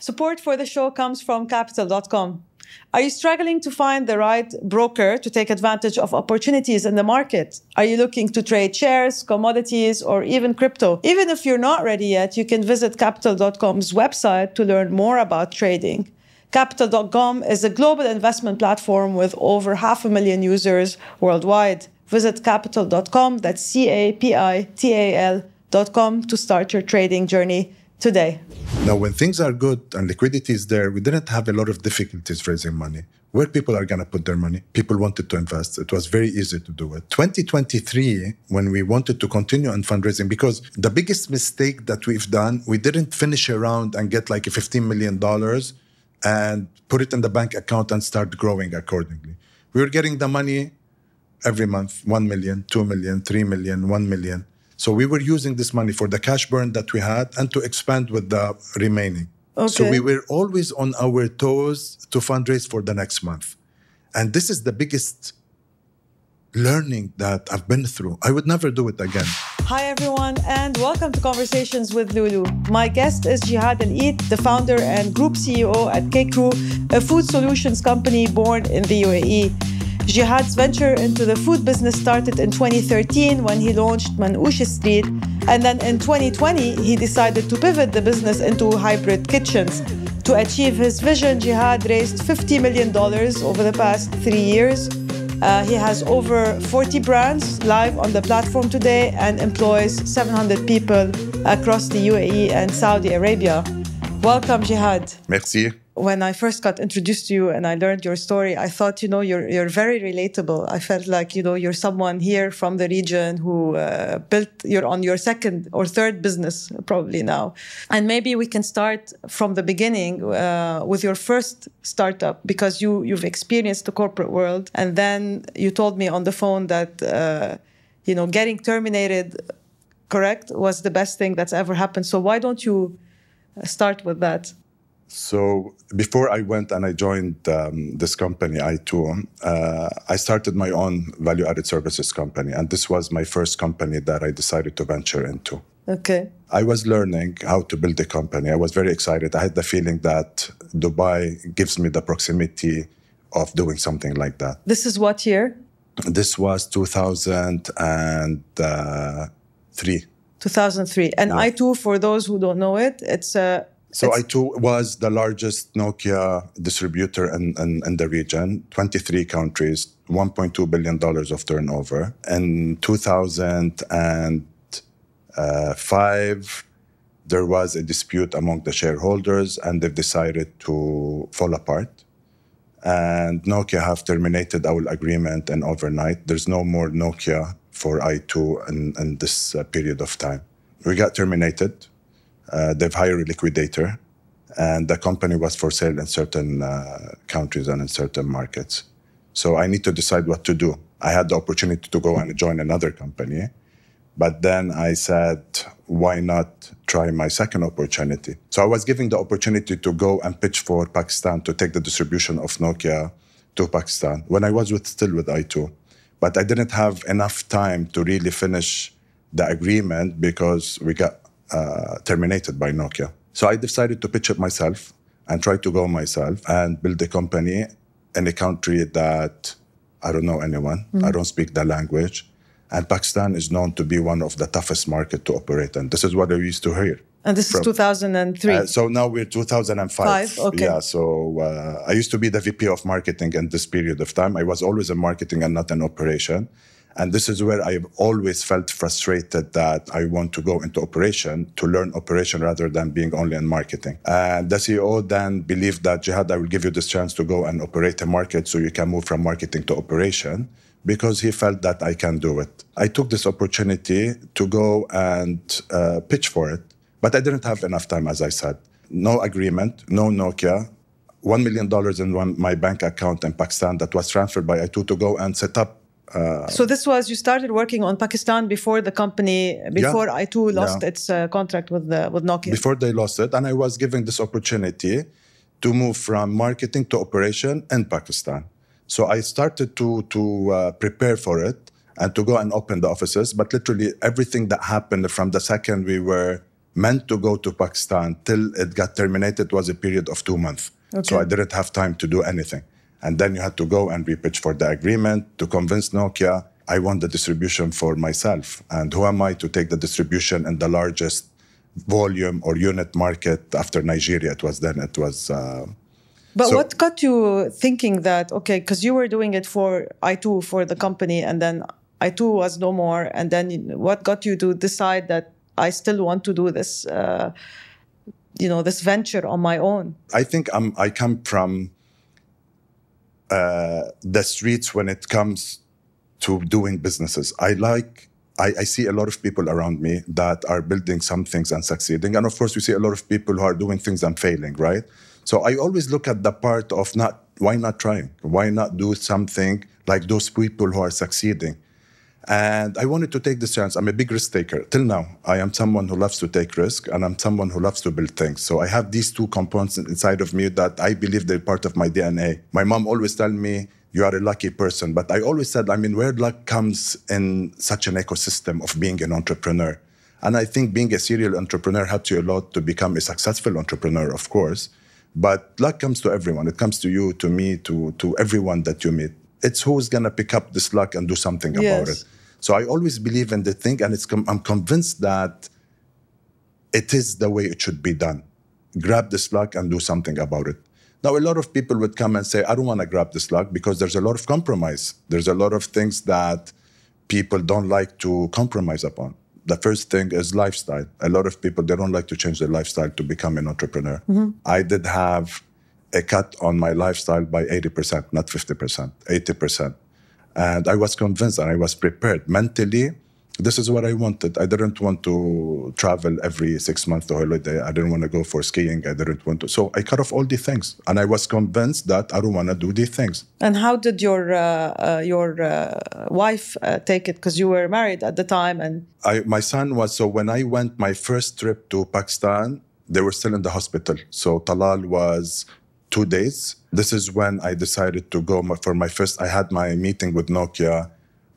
Support for the show comes from Capital.com. Are you struggling to find the right broker to take advantage of opportunities in the market? Are you looking to trade shares, commodities, or even crypto? Even if you're not ready yet, you can visit Capital.com's website to learn more about trading. Capital.com is a global investment platform with over 500,000 users worldwide. Visit Capital.com, that's Capital.com, to start your trading journey today. Now, when things are good and liquidity is there, we didn't have a lot of difficulties raising money. Where people are going to put their money? People wanted to invest. It was very easy to do it. 2023, when we wanted to continue on fundraising, because the biggest mistake that we've done, we didn't finish a round and get like a $15 million and put it in the bank account and start growing accordingly. We were getting the money every month, 1 million, 2 million, 3 million, 1 million. So we were using this money for the cash burn that we had and to expand with the remaining. Okay. So we were always on our toes to fundraise for the next month. And this is the biggest learning that I've been through. I would never do it again. Hi, everyone, and welcome to Conversations with Loulou. My guest is Jihad El Eit, the founder and group CEO at Kaykroo, a food solutions company born in the UAE. Jihad's venture into the food business started in 2013 when he launched Manoushe Street. And then in 2020, he decided to pivot the business into hybrid kitchens. To achieve his vision, Jihad raised $50 million over the past 3 years. He has over 40 brands live on the platform today and employs 700 people across the UAE and Saudi Arabia. Welcome, Jihad. Merci. When I first got introduced to you and I learned your story, I thought, you're very relatable. I felt like, you're someone here from the region who you're on your second or third business probably now. And maybe we can start from the beginning with your first startup, because you've experienced the corporate world. And then you told me on the phone that, getting terminated, correct, was the best thing that's ever happened. So why don't you start with that? So before I went and I joined this company, I2, I started my own value-added services company. And this was my first company that I decided to venture into. Okay. I was learning how to build a company. I was very excited. I had the feeling that Dubai gives me the proximity of doing something like that. This is what year? This was 2003. 2003. And yeah. I2, for those who don't know it, So I2 was the largest Nokia distributor in the region, 23 countries, $1.2 billion of turnover. In 2005, there was a dispute among the shareholders and they've decided to fall apart. And Nokia have terminated our agreement and overnight. There's no more Nokia for I2 in this period of time. We got terminated. They've hired a liquidator, and the company was for sale in certain countries and in certain markets. So I need to decide what to do. I had the opportunity to go and join another company, but then I said, why not try my second opportunity? So I was given the opportunity to go and pitch for Pakistan to take the distribution of Nokia to Pakistan when I was still with I2. But I didn't have enough time to really finish the agreement because we got terminated by Nokia. So I decided to pitch it myself and try to go myself and build a company in a country that I don't know anyone. I don't speak the language. And Pakistan is known to be one of the toughest markets to operate in. This is what I used to hear. And this is 2003? So now we're 2005. Okay. Yeah, so I used to be the VP of marketing in this period of time. I was always in marketing and not in operation. And this is where I've always felt frustrated that I want to go into operation, to learn operation rather than being only in marketing. And the CEO then believed that, Jihad, I will give you this chance to go and operate a market so you can move from marketing to operation, because he felt that I can do it. I took this opportunity to go and pitch for it, but I didn't have enough time, as I said. No agreement, no Nokia, $1 million in my bank account in Pakistan that was transferred by I2 to go and set up. So this was, you started working on Pakistan before the company, before I2 lost its contract with Nokia. Before they lost it. And I was given this opportunity to move from marketing to operation in Pakistan. So I started to prepare for it and to go and open the offices. But literally everything that happened from the second we were meant to go to Pakistan till it got terminated was a period of 2 months. Okay. So I didn't have time to do anything. And then you had to go and repitch for the agreement to convince Nokia I want the distribution for myself. And who am I to take the distribution in the largest volume or unit market after Nigeria? It was. But what got you thinking that, okay, because you were doing it for I2, for the company, and then I2 was no more. And then what got you to decide that I still want to do this, this venture on my own? I think I come from the streets when it comes to doing businesses. I see a lot of people around me that are building some things and succeeding. And of course, we see a lot of people who are doing things and failing, right? So I always look at the part of why not trying? Why not do something like those people who are succeeding? And I wanted to take this chance. I'm a big risk taker. Till now, I am someone who loves to take risk, and I'm someone who loves to build things. So I have these two components inside of me that I believe they're part of my DNA. My mom always tells me, you are a lucky person. But I always said, where luck comes in such an ecosystem of being an entrepreneur. And I think being a serial entrepreneur helps you a lot to become a successful entrepreneur, of course. But luck comes to everyone. It comes to you, to me, to everyone that you meet. It's who's going to pick up this luck and do something about it. So I always believe in the thing, and I'm convinced that it is the way it should be done. Grab this luck and do something about it. Now, a lot of people would come and say, I don't want to grab this luck because there's a lot of compromise. There's a lot of things that people don't like to compromise upon. The first thing is lifestyle. A lot of people, they don't like to change their lifestyle to become an entrepreneur. Mm-hmm. I did have a cut on my lifestyle by 80%, not 50%, 80%. And I was convinced and I was prepared mentally. This is what I wanted. I didn't want to travel every 6 months to holiday. I didn't want to go for skiing. I didn't want to. So I cut off all these things. And I was convinced that I don't want to do these things. And how did your wife take it? Because you were married at the time. And my son was, so when I went my first trip to Pakistan, they were still in the hospital. So Talal was 2 days. This is when I decided to go for my first. I had my meeting with Nokia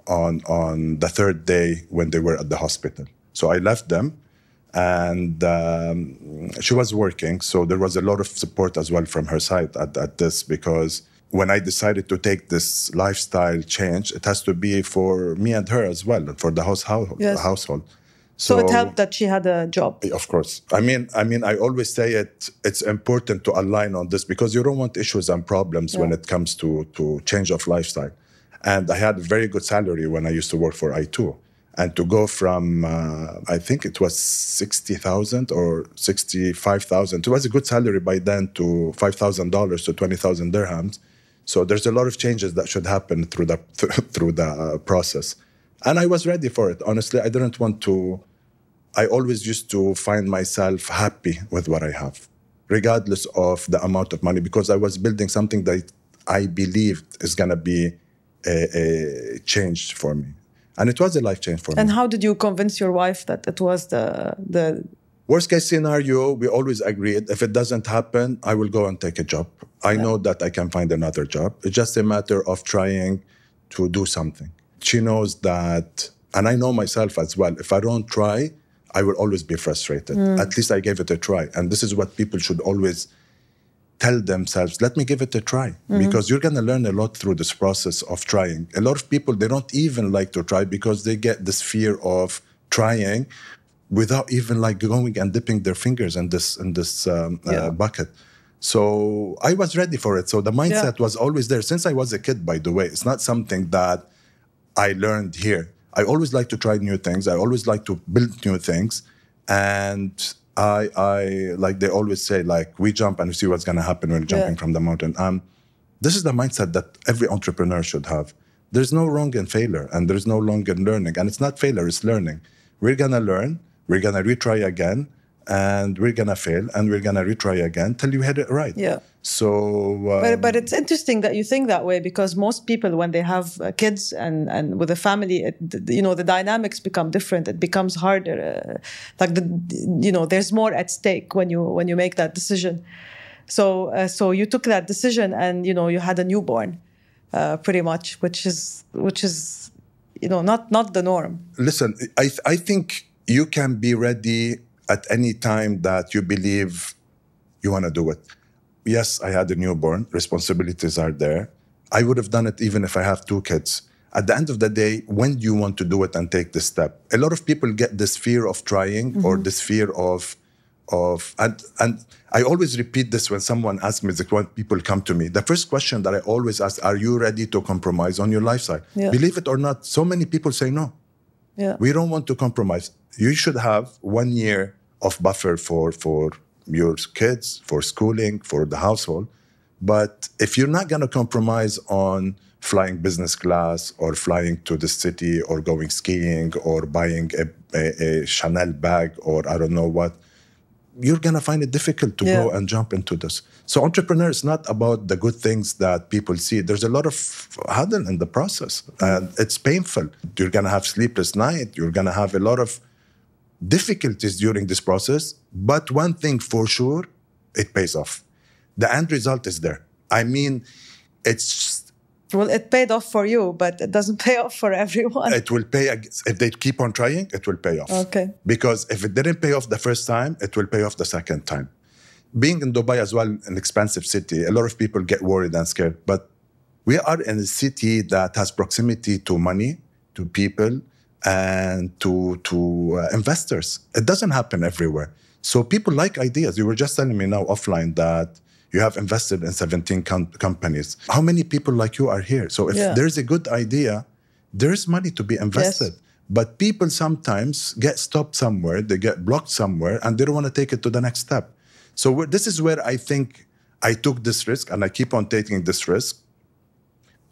on the third day when they were at the hospital. So I left them, and she was working. So there was a lot of support as well from her side at this, because when I decided to take this lifestyle change, it has to be for me and her as well, and for the household. So it helped that she had a job. Of course. I mean, I always say it's important to align on this, because you don't want issues and problems when it comes to change of lifestyle. And I had a very good salary when I used to work for I2. And to go from, I think it was 60,000 or 65,000. It was a good salary by then, to $5,000 to 20,000 dirhams. So there's a lot of changes that should happen through the process. And I was ready for it. Honestly, I didn't want to. I always used to find myself happy with what I have, regardless of the amount of money, because I was building something that I believed is going to be a change for me. And it was a life change for me. And how did you convince your wife that it was the... Worst case scenario, we always agreed, if it doesn't happen, I will go and take a job. I know that I can find another job. It's just a matter of trying to do something. She knows that, and I know myself as well, if I don't try, I will always be frustrated. At least I gave it a try. And this is what people should always tell themselves, let me give it a try. Because you're going to learn a lot through this process of trying. A lot of people, they don't even like to try because they get this fear of trying without even like going and dipping their fingers in this bucket. So I was ready for it. So the mindset was always there since I was a kid, by the way. It's not something that I learned here. I always like to try new things. I always like to build new things. And I like they always say, like, we jump and we see what's going to happen when jumping from the mountain. This is the mindset that every entrepreneur should have. There's no wrong in failure, and there's no wrong in learning. And it's not failure, it's learning. We're going to learn, we're going to retry again, and we're going to fail, and we're going to retry again till you hit it right. Yeah. So... but it's interesting that you think that way, because most people, when they have kids and with a family, the dynamics become different. It becomes harder. There's more at stake when you make that decision. So you took that decision, and, you had a newborn, pretty much, which is not the norm. Listen, I think you can be ready at any time that you believe you want to do it. Yes, I had a newborn. Responsibilities are there. I would have done it even if I have 2 kids. At the end of the day, when do you want to do it and take this step? A lot of people get this fear of trying or this fear of and I always repeat this when someone asks me, when people come to me. The first question that I always ask, are you ready to compromise on your lifestyle? Yeah. Believe it or not, so many people say no. Yeah. We don't want to compromise. You should have 1 year of buffer for your kids, for schooling, for the household. But if you're not going to compromise on flying business class or flying to the city or going skiing or buying a Chanel bag or I don't know what, you're going to find it difficult to go and jump into this. So entrepreneur is not about the good things that people see. There's a lot of hurdle in the process and it's painful. You're going to have sleepless night. You're going to have a lot of difficulties during this process. But one thing for sure, it pays off. The end result is there. I mean, well, it paid off for you, but it doesn't pay off for everyone. It will pay, if they keep on trying, it will pay off. Okay. Because if it didn't pay off the first time, it will pay off the second time. Being in Dubai as well, an expensive city, a lot of people get worried and scared. But we are in a city that has proximity to money, to people, and to investors. It doesn't happen everywhere. So people like ideas. You were just telling me now offline that you have invested in 17 companies. How many people like you are here? So if there's a good idea, there's money to be invested. Yes. But people sometimes get stopped somewhere, they get blocked somewhere, and they don't want to take it to the next step. So this is where I think I took this risk, and I keep on taking this risk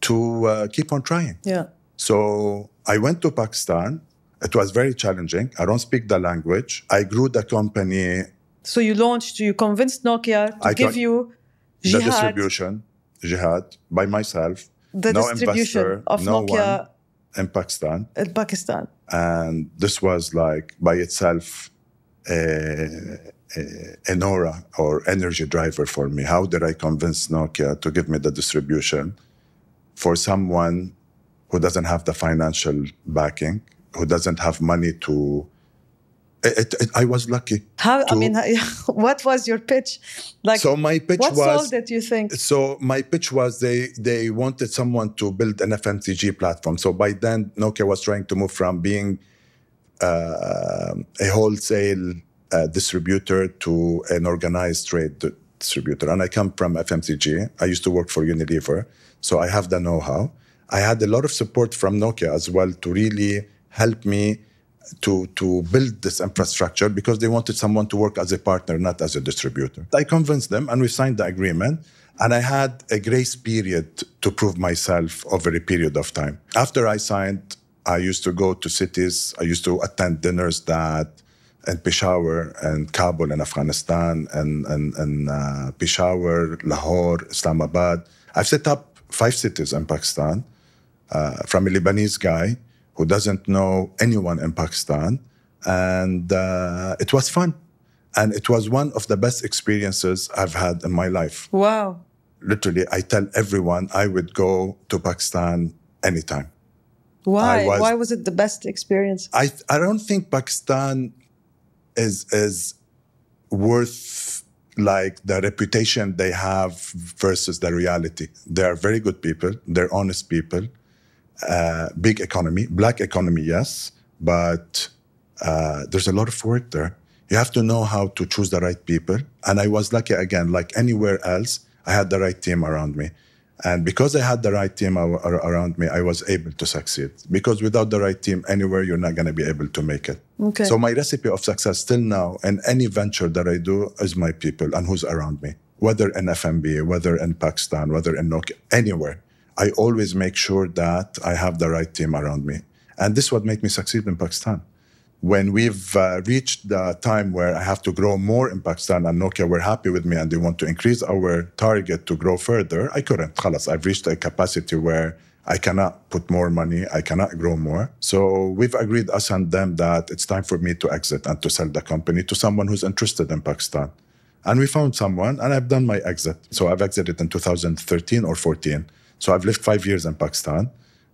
to keep on trying. Yeah. So I went to Pakistan. It was very challenging. I don't speak the language. I grew the company. So you convinced Nokia to give you Jihad. The distribution, Jihad, by myself. The no distribution investor, of no Nokia one in Pakistan. In Pakistan. And this was like by itself an aura or energy driver for me. How did I convince Nokia to give me the distribution for someone who doesn't have the financial backing, who doesn't have money to... I was lucky. What was your pitch? So my pitch what sold it, you think? So my pitch was they wanted someone to build an FMCG platform. So by then, Nokia was trying to move from being a wholesale distributor to an organized trade distributor. And I come from FMCG. I used to work for Unilever. So I have the know-how. I had a lot of support from Nokia as well to really help me to build this infrastructure because they wanted someone to work as a partner, not as a distributor. I convinced them and we signed the agreement. And I had a grace period to prove myself over a period of time. After I signed, I used to go to cities. I used to attend dinners in Peshawar and Kabul in Afghanistan and Peshawar, Lahore, Islamabad. I've set up 5 cities in Pakistan from a Lebanese guy who doesn't know anyone in Pakistan. And it was fun. And it was one of the best experiences I've had in my life. Wow. Literally, I tell everyone I would go to Pakistan anytime. Why? Why was it the best experience? I don't think Pakistan is worth like the reputation they have versus the reality. They are very good people. They're honest people. Big economy, black economy, yes, but there's a lot of work there. You have to know how to choose the right people. And I was lucky again, like anywhere else, I had the right team around me. And because I had the right team around me, I was able to succeed. Because without the right team, anywhere, you're not going to be able to make it. Okay. So my recipe of success still now, in any venture that I do, is my people and who's around me. Whether in FMB, whether in Pakistan, whether in Nokia, anywhere. I always make sure that I have the right team around me. And this is what made me succeed in Pakistan. When we've reached the time where I have to grow more in Pakistan and Nokia were happy with me and they want to increase our target to grow further, I couldn't. Khalas, I've reached a capacity where I cannot put more money, I cannot grow more. So we've agreed, us and them, that it's time for me to exit and to sell the company to someone who's interested in Pakistan. And we found someone and I've done my exit. So I've exited in 2013 or 14. So I've lived 5 years in Pakistan.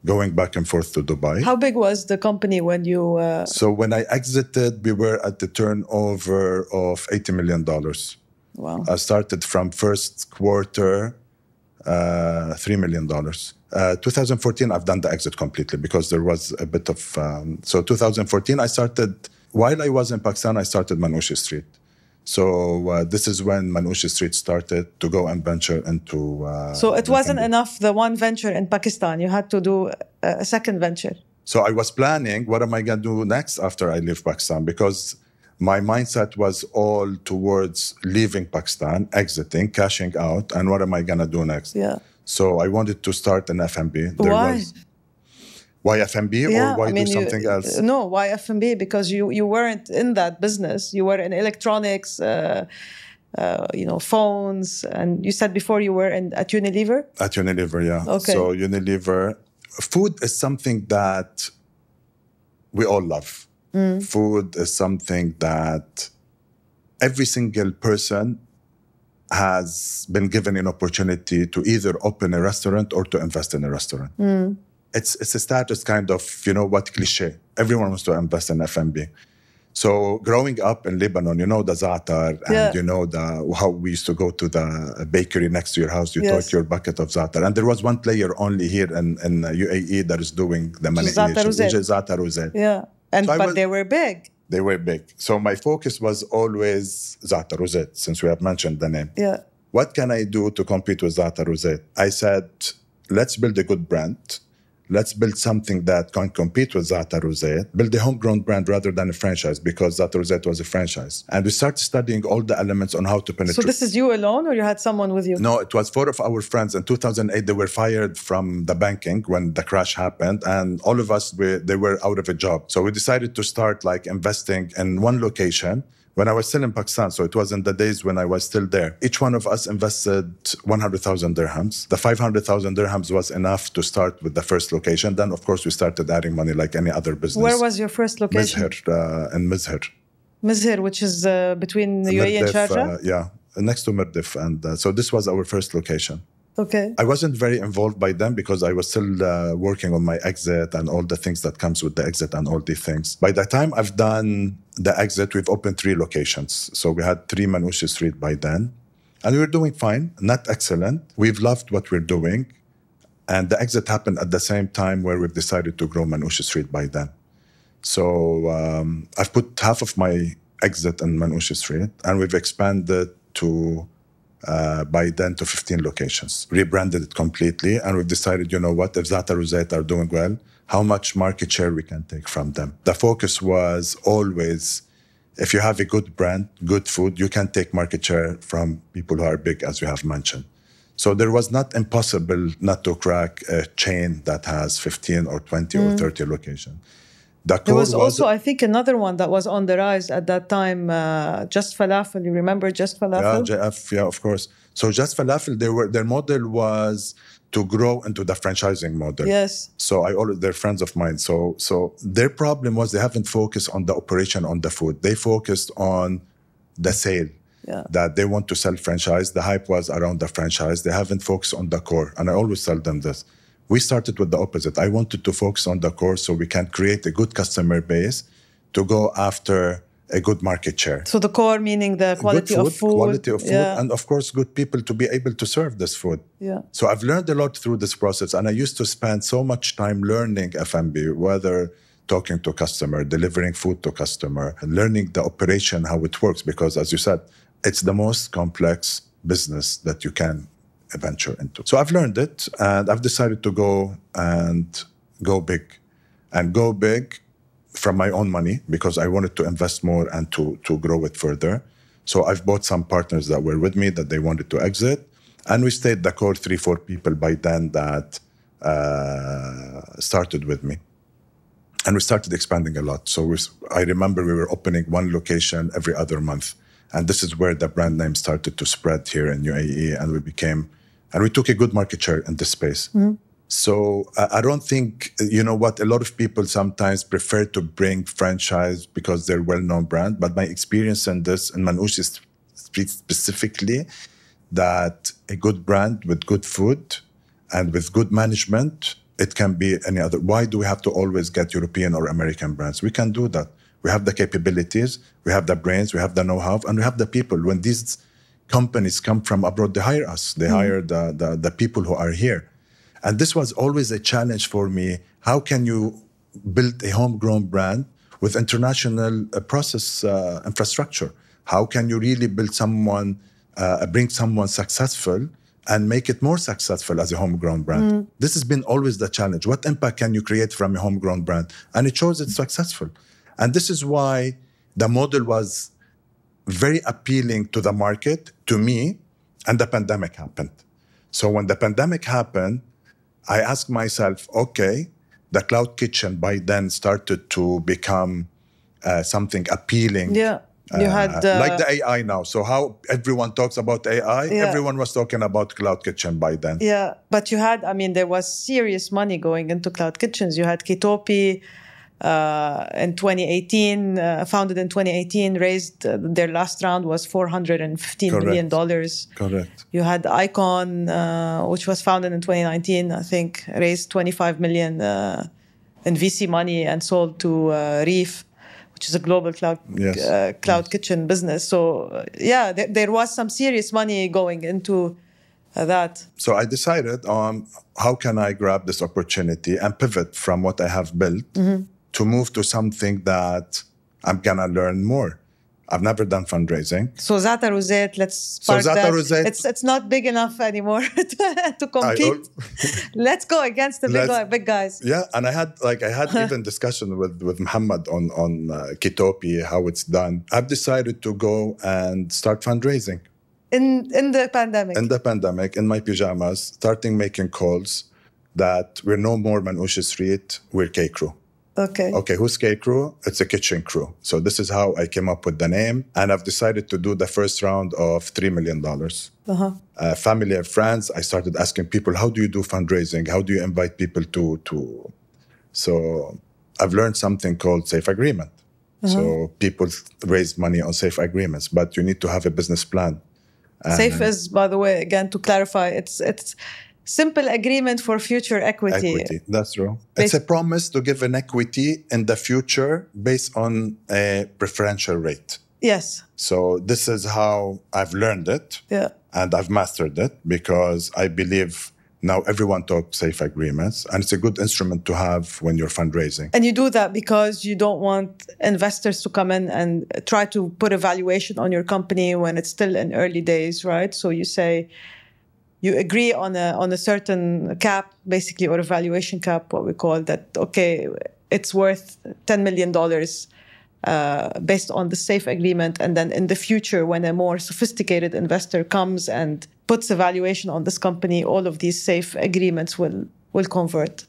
going back and forth to Dubai. How big was the company when you... So when I exited, we were at the turnover of $80 million. Wow. I started from first quarter, $3 million. 2014, I've done the exit completely because there was a bit of... so 2014, I started... While I was in Pakistan, I started Manoushe Street. So this is when Manoushe Street started to go and venture into... so it wasn't enough, the one venture in Pakistan. You had to do a second venture. So I was planning, what am I going to do next after I leave Pakistan? Because my mindset was all towards leaving Pakistan, exiting, cashing out, and what am I going to do next? Yeah. So I wanted to start an F&B. Why? Why F&B or why do something else? No, why F&B? Because you weren't in that business. You were in electronics, phones. And you said before you were at Unilever? At Unilever, yeah. Okay. So Unilever, food is something that we all love. Food is something that every single person has been given an opportunity to either open a restaurant or to invest in a restaurant. It's a status kind of, cliche. Everyone wants to invest in F&B. So growing up in Lebanon, you know the za'atar and you know how we used to go to the bakery next to your house. You take your bucket of za'atar. And there was one player only here in UAE that is doing the manipulation, which is za'atar rose. Yeah, but they were big. They were big. So my focus was always za'atar rose, since we have mentioned the name. Yeah. What can I do to compete with za'atar rose? I said, let's build a good brand. Let's build something that can compete with Za'atar Rosette, build a homegrown brand rather than a franchise, because Za'atar Rosette was a franchise. And we started studying all the elements on how to penetrate. So this is you alone or you had someone with you? No, it was 4 of our friends. In 2008, they were fired from the banking when the crash happened. And all of us, they were out of a job. So we decided to start investing in one location. When I was still in Pakistan, so it was in the days when I was still there, each one of us invested 100,000 dirhams. The 500,000 dirhams was enough to start with the first location. Then, of course, we started adding money like any other business. Where was your first location? In Mizhir. Mizhir, which is between the UAE and Sharjah? Yeah, next to Mirdif. And so this was our first location. Okay. I wasn't very involved by them because I was still working on my exit and all the things that comes with the exit and all these things. By the time I've done the exit, we've opened 3 locations. So we had 3 Manoushe Street by then. And we were doing fine, not excellent. We've loved what we're doing. And the exit happened at the same time where we've decided to grow Manoushe Street by then. So I've put half of my exit in Manoushe Street and we've expanded to... by then to 15 locations, rebranded it completely. And we've decided, if Za'atar Rosette are doing well, how much market share we can take from them. The focus was always, if you have a good brand, good food, you can take market share from people who are big, as you have mentioned. So there was not impossible not to crack a chain that has 15 or 20 or 30 locations. There was also, I think, another one that was on the rise at that time, Just Falafel. You remember Just Falafel? Yeah, JF, yeah, of course. So Just Falafel, their model was to grow into the franchising model. Yes. So they're friends of mine. So their problem was they haven't focused on the operation, on the food. They focused on the sale. Yeah. That they want to sell franchise. The hype was around the franchise. They haven't focused on the core. And I always tell them this. We started with the opposite. I wanted to focus on the core so we can create a good customer base to go after a good market share. So the core meaning the quality of food. Quality of food, and of course, good people to be able to serve this food. Yeah. So I've learned a lot through this process, and I used to spend so much time learning F&B, whether talking to customer, delivering food to customer, and learning the operation, how it works, because as you said, it's the most complex business that you can venture into. So I've learned it, and I've decided to go big from my own money because I wanted to invest more and to grow it further. So I've bought some partners that were with me that they wanted to exit, and we stayed the core 3-4 people by then that started with me. And we started expanding a lot. So I remember we were opening 1 location every other month. And this is where the brand name started to spread here in UAE, and we took a good market share in this space. Mm-hmm. So I don't think, a lot of people sometimes prefer to bring franchise because they're well-known brand. But my experience in Manoushe Street specifically, that a good brand with good food and with good management It can be any other. Why do we have to always get European or American brands? We can do that. We have the capabilities, we have the brains, we have the know-how, and we have the people. When these companies come from abroad, they hire us. They hire the people who are here. And this was always a challenge for me. How can you build a homegrown brand with international process infrastructure? How can you really build someone, bring someone successful and make it more successful as a homegrown brand? This has been always the challenge. What impact can you create from a homegrown brand? And it shows it's successful. And this is why the model was very appealing to the market, to me, and the pandemic happened. So when the pandemic happened, I asked myself, okay, the cloud kitchen by then started to become something appealing. Yeah. You had like the AI now. So how everyone talks about AI, everyone was talking about cloud kitchen by then. Yeah, but you had, I mean, there was serious money going into cloud kitchens. You had Kitopi in 2018, founded in 2018, raised their last round was $415 million. Correct. You had Icon, which was founded in 2019, I think, raised 25 million in VC money and sold to Reef, which is a global cloud kitchen business. So, there was some serious money going into that. So I decided on how can I grab this opportunity and pivot from what I have built to move to something that I'm going to learn more. I've never done fundraising. So Zat Arose, let's park that. It's not big enough anymore to compete. Let's go against the big guys. Yeah, and I had even discussion with Muhammad on Kitopi, how it's done. I've decided to go and start fundraising. In the pandemic? In the pandemic, in my pajamas, starting making calls that we're no more Manoushe Street, we're Kaykroo. Okay, who's Kaykroo? It's a kitchen crew. So this is how I came up with the name. And I've decided to do the first round of $3 million. Family and friends, I started asking people, how do you do fundraising? How do you invite people to... So I've learned something called safe agreement. So people raise money on safe agreements, but you need to have a business plan. Safe is, by the way, again, to clarify, it's simple agreement for future equity. That's true. It's a promise to give an equity in the future based on a preferential rate. Yes. So this is how I've learned it. Yeah. And I've mastered it because I believe now everyone talks safe agreements and it's a good instrument to have when you're fundraising. And you do that because you don't want investors to come in and try to put a valuation on your company when it's still in early days, right? So you say, you agree on a certain cap, basically, or a valuation cap, what we call that, okay, it's worth $10 million based on the safe agreement. And then in the future, when a more sophisticated investor comes and puts a valuation on this company, all of these safe agreements will convert.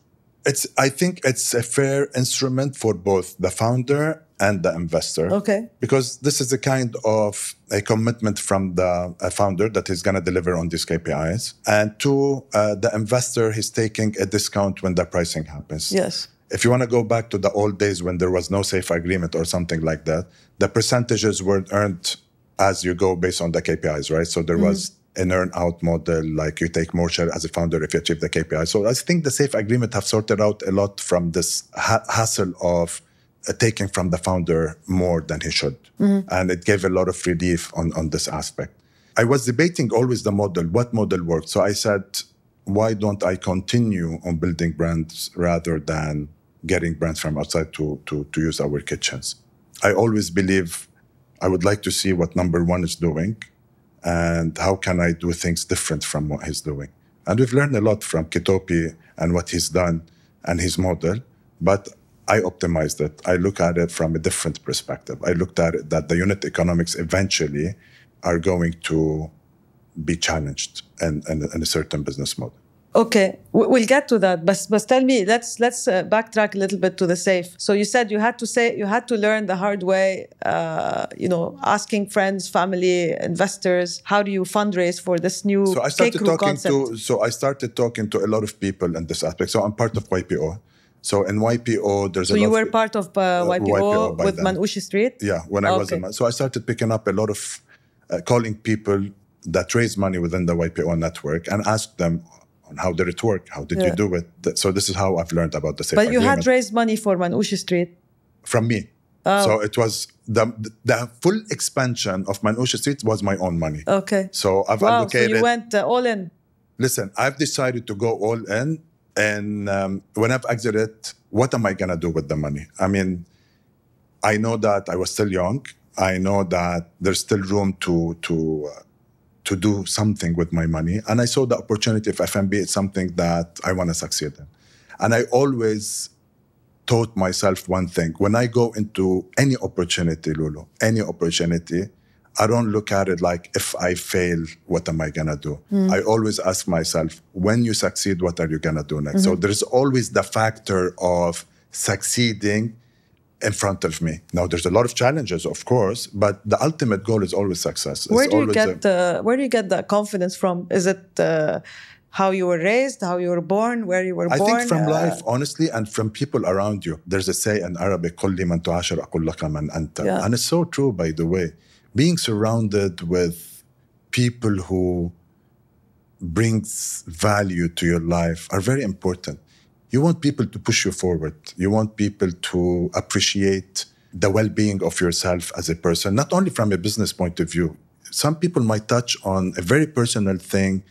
I think it's a fair instrument for both the founder and the investor. Okay. Because this is a kind of a commitment from the founder that he's going to deliver on these KPIs. And two, the investor is taking a discount when the pricing happens. Yes. If you want to go back to the old days when there was no safe agreement or something like that, the percentages were earned as you go based on the KPIs, right? So there was an earn-out model, like you take more share as a founder if you achieve the KPI. So I think the safe agreement have sorted out a lot from this hassle of taking from the founder more than he should. And it gave a lot of relief on this aspect. I was debating always the model, what model worked. So I said, why don't I continue on building brands rather than getting brands from outside to use our kitchens? I always believe I would like to see what number one is doing and how can I do things different from what he's doing. And we've learned a lot from Kitopi and what he's done and his model, but I optimized it. I look at it from a different perspective. I looked at it that the unit economics eventually are going to be challenged in a certain business model. Okay, we'll get to that. But tell me, let's backtrack a little bit to the safe. So you said you had to learn the hard way. Asking friends, family, investors. How do you fundraise for this new Kaykroo concept? So I started talking to a lot of people in this aspect. So I'm part of YPO. So in YPO, there's a lot. So you were part of YPO with Manoushe Street? Yeah, when I was in. So I started picking up a lot of calling people that raise money within the YPO network and asked them, on how did it work, how did you do it. So this is how I've learned about the safe But you agreement. had raised money for Manoushe Street? From me. Oh. So it was the full expansion of Manoushe Street was my own money. Okay. So I've allocated. So you went all in. Listen, I've decided to go all in, and when I've exited, what am I gonna do with the money? I mean, I know that I was still young. I know that there's still room to do something with my money, and I saw the opportunity of F&B. It's something that I want to succeed in, and I always taught myself one thing. When I go into any opportunity, Loulou, any opportunity, I don't look at it like, if I fail, what am I going to do? I always ask myself, when you succeed, what are you going to do next? So there's always the factor of succeeding in front of me. Now, there's a lot of challenges, of course, but the ultimate goal is always success. Where do you get that confidence from? Is it how you were raised, how you were born, where you were born? I think from life, honestly, and from people around you. There's a say in Arabic, قُلْ لِمَنْ تُعَاشِرْ أَقُلْ لَكَ مَنْ أَنْتَ. And it's so true, by the way. Being surrounded with people who brings value to your life are very important. You want people to push you forward. You want people to appreciate the well-being of yourself as a person, not only from a business point of view. Some people might touch on a very personal thing,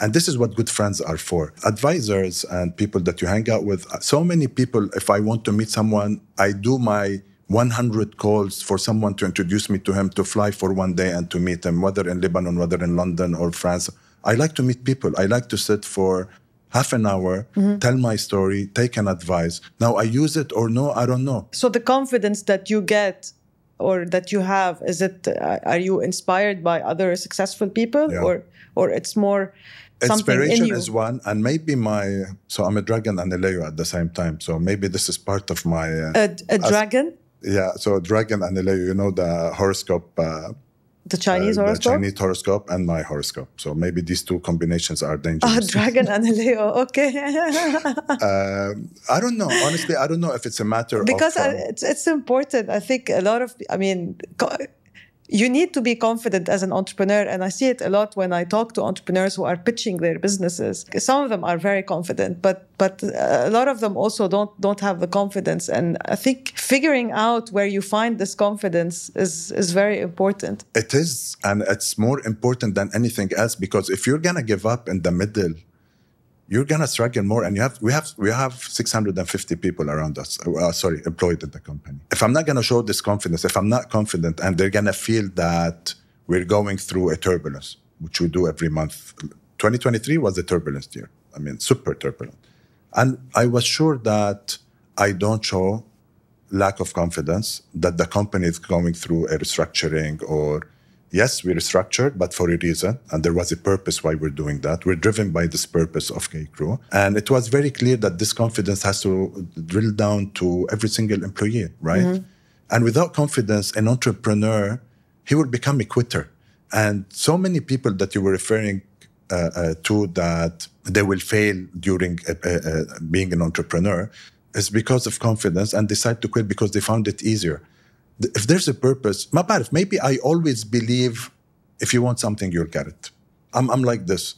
and this is what good friends are for. Advisors and people that you hang out with. So many people, if I want to meet someone, I do my 100 calls for someone to introduce me to him, to fly for one day and to meet him, whether in Lebanon, whether in London or France. I like to meet people. I like to sit for half an hour, tell my story, take an advice. Now, I use it or no, I don't know. So the confidence that you get or that you have, is it, are you inspired by other successful people or it's more something Inspiration in you? is one, and maybe so I'm a dragon and a Leo at the same time. So maybe this is part of my... a dragon? Yeah, so dragon and a Leo, you know, the horoscope... the Chinese horoscope? The Chinese horoscope and my horoscope. So maybe these two combinations are dangerous. Oh, dragon and a Leo, okay. I don't know. Honestly, I don't know if it's a matter because of... it's important. I think a lot of... you need to be confident as an entrepreneur. And I see it a lot when I talk to entrepreneurs who are pitching their businesses. Some of them are very confident, but a lot of them also don't have the confidence. And I think figuring out where you find this confidence is very important. It is, and it's more important than anything else, because if you're going to give up in the middle, you're going to struggle more. And we have 650 people around us, employed in the company. If I'm not going to show this confidence, if I'm not confident, and they're going to feel that we're going through a turbulence, which we do every month. 2023 was a turbulence year. I mean, super turbulent. And I was sure that I don't show lack of confidence, that the company is going through a restructuring or... Yes, we restructured, but for a reason. And there was a purpose why we're doing that. We're driven by this purpose of Kaykroo. And it was very clear that this confidence has to drill down to every single employee, right? And without confidence, an entrepreneur, he will become a quitter. And so many people that you were referring to that they will fail during being an entrepreneur is because of confidence and decide to quit because they found it easier. If there's a purpose, maybe I always believe if you want something, you'll get it. I'm like this.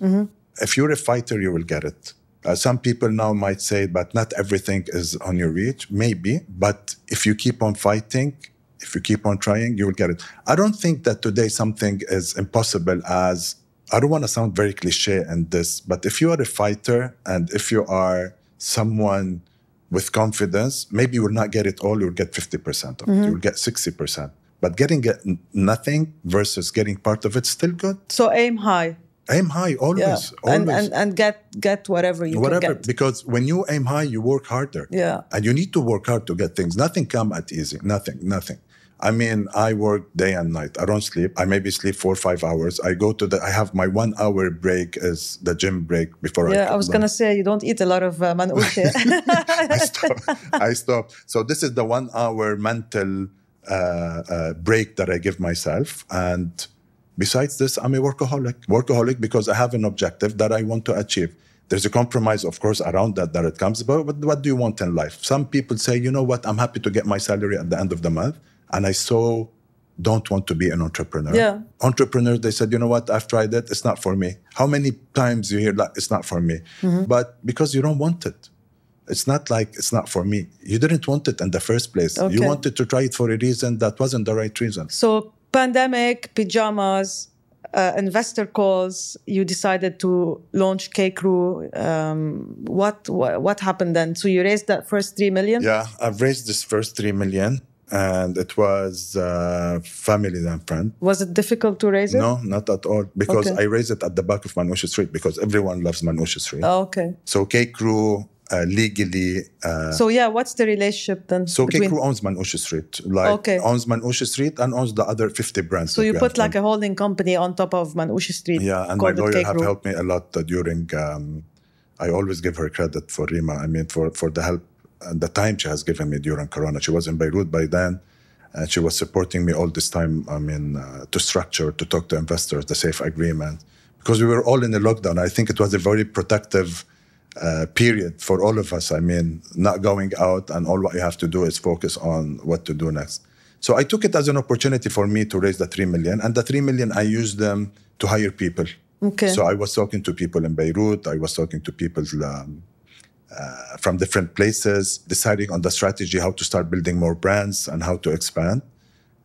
If you're a fighter, you will get it. Some people now might say, but not everything is on your reach. Maybe, but if you keep on fighting, if you keep on trying, you will get it. I don't think that today something is impossible as, I don't want to sound very cliche in this, but if you are a fighter and if you are someone with confidence, maybe you will not get it all, you'll get 50% of it, you'll get 60%. But getting nothing versus getting part of it, still good. So aim high. Aim high, always. Always. And get whatever you can get. Because when you aim high, you work harder. Yeah. And you need to work hard to get things. Nothing comes at easy, nothing. I mean, I work day and night. I don't sleep. I maybe sleep 4 or 5 hours. I have my 1 hour break is the gym break before I was going to say, you don't eat a lot of Manoushe. I stop. So this is the 1 hour mental break that I give myself. And besides this, I'm a workaholic. Workaholic because I have an objective that I want to achieve. There's a compromise, of course, around that it comes about. But what do you want in life? Some people say, you know what, I'm happy to get my salary at the end of the month. And I saw don't want to be an entrepreneur. Yeah. Entrepreneurs, they said, you know what, I've tried it, it's not for me. How many times you hear that it's not for me? But because you don't want it. It's not like it's not for me. You didn't want it in the first place. Okay. You wanted to try it for a reason that wasn't the right reason. So pandemic, pajamas, investor calls, you decided to launch Kaykroo. What happened then? So you raised that first 3 million? Yeah, I've raised this first 3 million. And it was family and friends. Was it difficult to raise it? No, not at all. Because Okay. I raised it at the back of Manoushe Street because everyone loves Manoushe Street. Oh, okay. So Kaykroo legally... So yeah, what's the relationship then? So Kaykroo owns Manoushe Street. Owns Manoushe Street and owns the other 50 brands. So you put like a holding company on top of Manoushe Street. Yeah, and my lawyer have Kaykroo. helped me a lot during... I always give her credit for Rima. I mean, for the help and the time she has given me during Corona. She was in Beirut by then, and she was supporting me all this time, I mean, to structure, to talk to investors, the safe agreement. Because we were all in a lockdown. I think it was a very protective period for all of us. I mean, not going out, and all what you have to do is focus on what to do next. So I took it as an opportunity for me to raise the 3 million. And the 3 million, I used them to hire people. Okay. So I was talking to people in Beirut. I was talking to people from different places, deciding on the strategy, how to start building more brands and how to expand.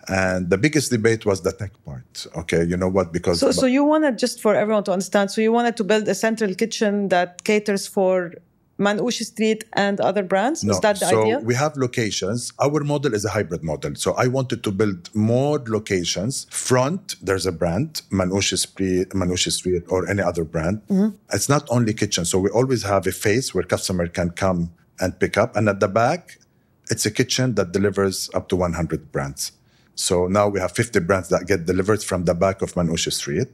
And the biggest debate was the tech part. Okay, you know what? Because so you wanted, just for everyone to understand, so you wanted to build a central kitchen that caters for Manoushe Street and other brands? No. Is that the idea? So we have locations. Our model is a hybrid model. So I wanted to build more locations. Front, there's a brand, Manoushe Street or any other brand. It's not only kitchen. So we always have a face where customer can come and pick up. And at the back, it's a kitchen that delivers up to 100 brands. So now we have 50 brands that get delivered from the back of Manoushe Street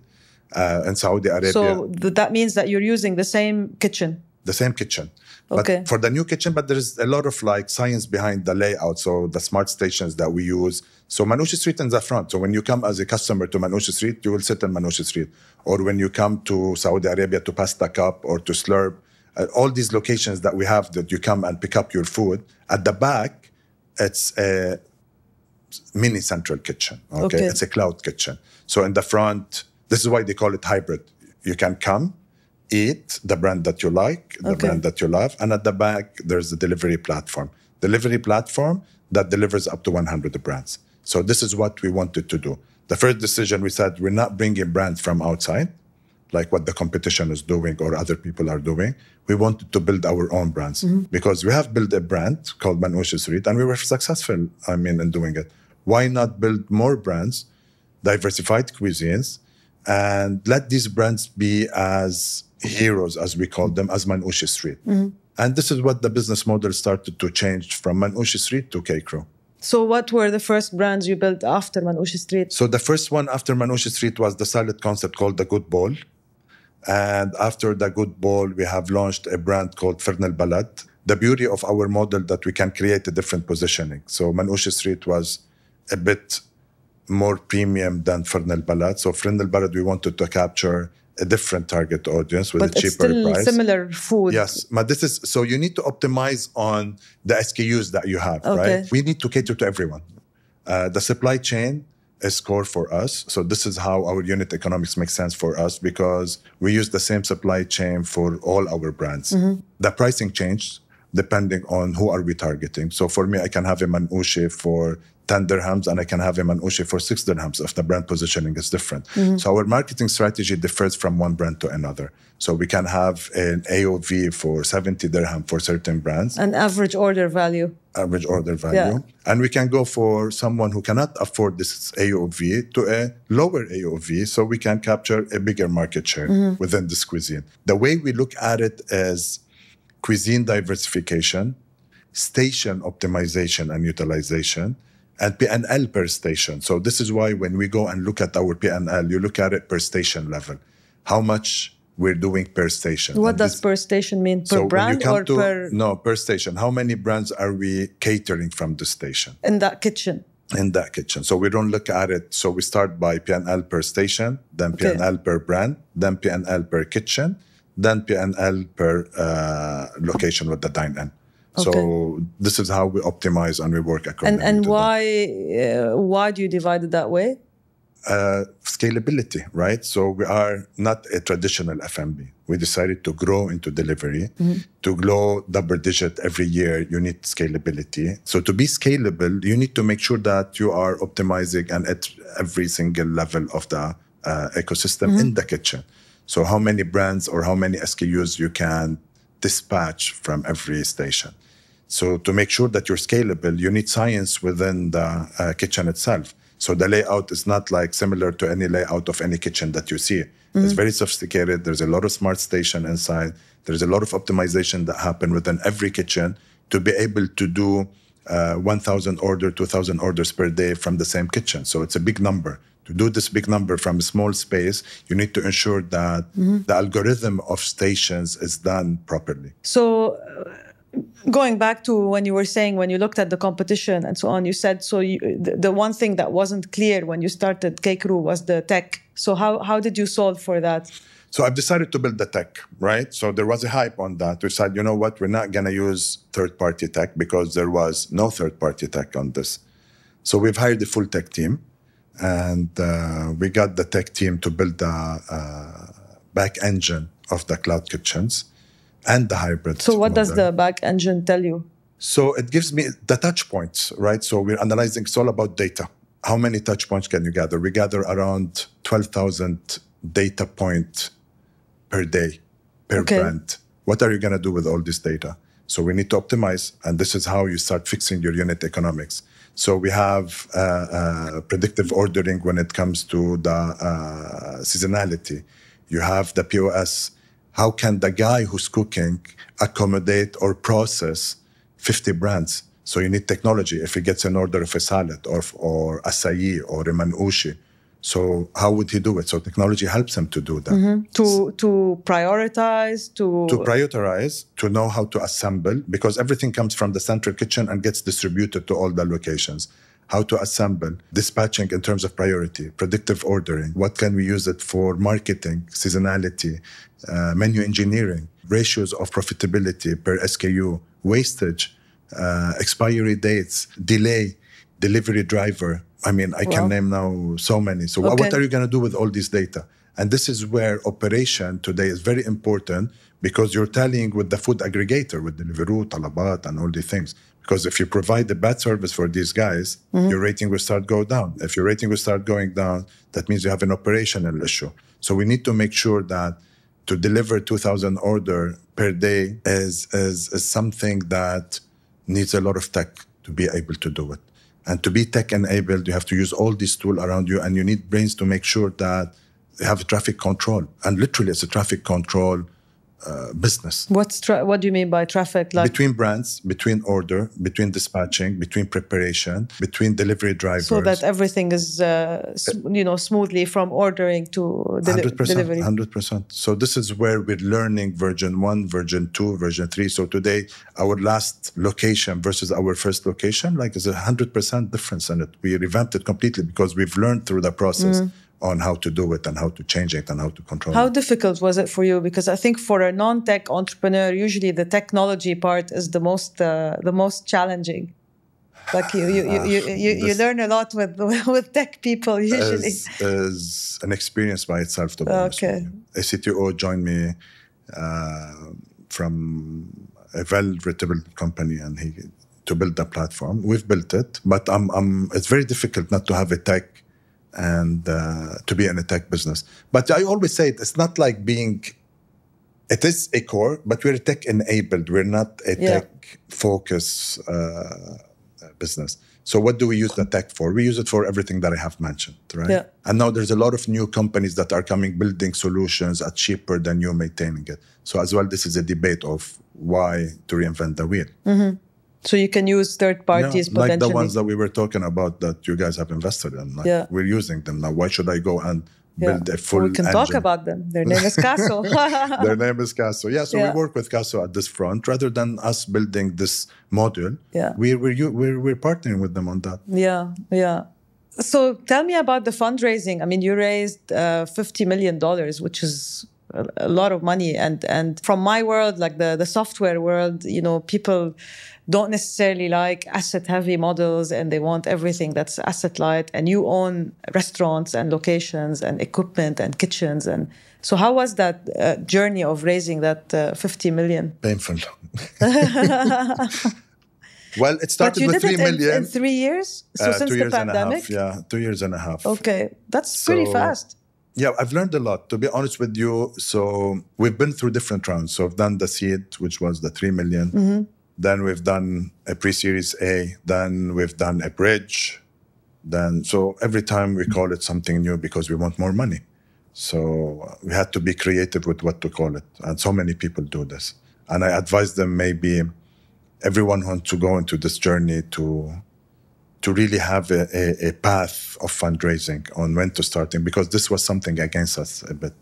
in Saudi Arabia. So that means that you're using the same kitchen? The same kitchen. Okay. But for the new kitchen, but there's a lot of like science behind the layout. So the smart stations that we use. So Manoushe Street in the front. So when you come as a customer to Manoushe Street, you will sit in Manoushe Street. Or when you come to Saudi Arabia to Pasta Cup or to Slurp, all these locations that we have that you come and pick up your food. At the back, it's a mini central kitchen. Okay. It's a cloud kitchen. So in the front, this is why they call it hybrid. You can come, eat the brand that you like, the brand that you love. And at the back, there's a delivery platform. Delivery platform that delivers up to 100 brands. So this is what we wanted to do. The first decision, we said, we're not bringing brands from outside, like what the competition is doing or other people are doing. We wanted to build our own brands because we have built a brand called Manoushe Street and we were successful, in doing it. Why not build more brands, diversified cuisines, and let these brands be as heroes, as we call them, as Manoushe Street. And this is what the business model started to change from Manoushe Street to Kaykroo. So what were the first brands you built after Manoushe Street? So the first one after Manoushe Street was the salad concept called The Good Bowl. And after The Good Bowl, we have launched a brand called Fern el Balad. The beauty of our model that we can create a different positioning. So Manoushe Street was a bit more premium than Fern el Balad. So Fern el Balad, we wanted to capture a different target audience with a cheaper price. But it's still similar food. Yes, but this is, so you need to optimize on the SKUs that you have, right? We need to cater to everyone. The supply chain is core for us. So this is how our unit economics makes sense for us because we use the same supply chain for all our brands. The pricing changed depending on who are we targeting. So for me, I can have a Manoushe for 10 dirhams and I can have a Manoushe for 6 dirhams if the brand positioning is different. So our marketing strategy differs from one brand to another. So we can have an AOV for 70 dirham for certain brands. An average order value. Average order value. Yeah. And we can go for someone who cannot afford this AOV to a lower AOV so we can capture a bigger market share within this cuisine. The way we look at it is cuisine diversification, station optimization and utilization, and P&L per station. So this is why when we go and look at our P&L, you look at it per station level. How much we're doing per station. What does per station mean? Per brand or per... No, per station. How many brands are we catering from the station? In that kitchen? In that kitchen. So we don't look at it. So we start by P&L per station, then P&L per brand, then P&L per kitchen, then P&L per location with the dine-in. So this is how we optimize and we work accordingly. And why do you divide it that way? Scalability, right? So we are not a traditional F&B. We decided to grow into delivery. To grow double digit every year, you need scalability. So to be scalable, you need to make sure that you are optimizing and at every single level of the ecosystem in the kitchen. So how many brands or how many SKUs you can dispatch from every station. So to make sure that you're scalable, you need science within the kitchen itself. So the layout is not like similar to any layout of any kitchen that you see. It's very sophisticated. There's a lot of smart station inside. There's a lot of optimization that happen within every kitchen to be able to do 1,000 orders, 2,000 orders per day from the same kitchen. So it's a big number. To do this big number from a small space, you need to ensure that the algorithm of stations is done properly. So going back to when you were saying, when you looked at the competition and so on, you said, so the one thing that wasn't clear when you started Kaykroo was the tech. So how did you solve for that? So I've decided to build the tech, right? So there was a hype on that. We said, you know what, we're not going to use third-party tech because there was no third-party tech on this. So we've hired a full tech team and we got the tech team to build the back engine of the cloud kitchens and the hybrid. So what does the back engine tell you? So it gives me the touch points, right? So we're analyzing, it's all about data. How many touch points can you gather? We gather around 12,000 data points per day, per brand. What are you going to do with all this data? So we need to optimize, and this is how you start fixing your unit economics. So we have predictive ordering when it comes to the seasonality. You have the POS. How can the guy who's cooking accommodate or process 50 brands? So you need technology if he gets an order of a salad or acai or a Manoushe. So how would he do it? So technology helps him to do that. To prioritize, to prioritize, to know how to assemble, because everything comes from the central kitchen and gets distributed to all the locations. How to assemble, dispatching in terms of priority, predictive ordering. What can we use it for? Marketing, seasonality, menu engineering, ratios of profitability per SKU, wastage, expiry dates, delay, delivery driver. I mean, I can name now so many. So what are you going to do with all this data? And this is where operation today is very important, because you're tallying with the food aggregator, with Deliveroo, Talabat, and all these things. Because if you provide the bad service for these guys, your rating will start going down. If your rating will start going down, that means you have an operational issue. So we need to make sure that to deliver 2,000 orders per day is something that needs a lot of tech to be able to do it. And to be tech-enabled, you have to use all these tools around you, and you need brains to make sure that you have traffic control. And literally, it's a traffic control business. What do you mean by traffic? Like between brands, between order, between dispatching, between preparation, between delivery drivers. So that everything is, smoothly from ordering to delivery. 100%. So this is where we're learning version 1, version 2, version 3. So today, our last location versus our first location, is 100% difference in it. We revamped it completely because we've learned through the process on how to do it and how to change it and how to control it. How difficult was it for you? Because I think for a non-tech entrepreneur, usually the technology part is the most challenging. Like you learn a lot with tech people usually. Is an experience by itself, to be honest with you. A CTO joined me from a well-reputable company, and to build the platform. We've built it, but it's very difficult not to have a tech and to be in a tech business. But I always say it's not like it is a core, but we're tech-enabled. We're not a tech-focused business. So what do we use the tech for? We use it for everything that I have mentioned, right? Yeah. And now there's a lot of new companies that are coming, building solutions at cheaper than you maintaining it. So as well, this is a debate of why to reinvent the wheel. Mm-hmm. So you can use third parties potentially. Like the ones that we were talking about that you guys have invested in. We're using them now. Why should I go and build a full We can engine? talk about them. Their name is Caso. Their name is Caso. Yeah, so we work with Caso at this front. Rather than us building this module, we're partnering with them on that. Yeah. So tell me about the fundraising. I mean, you raised $50 million, which is a lot of money. And from my world, like the software world, people don't necessarily like asset heavy models, and they want everything that's asset light. And you own restaurants and locations and equipment and kitchens. And so how was that journey of raising that 50 million? Painful. Well, it started with 3 million. In 3 years? So since 2 the years pandemic? and a half, 2 years and a half. Okay, that's pretty fast. Yeah, I've learned a lot, to be honest with you. So we've been through different rounds. So I've done the seed, which was the 3 million. Mm-hmm. Then we've done a pre-series A. Then we've done a bridge. So every time we call it something new because we want more money. So we had to be creative with what to call it. And so many people do this. And I advise them, maybe everyone wants to go into this journey to really have a path of fundraising on when to starting, because this was something against us a bit.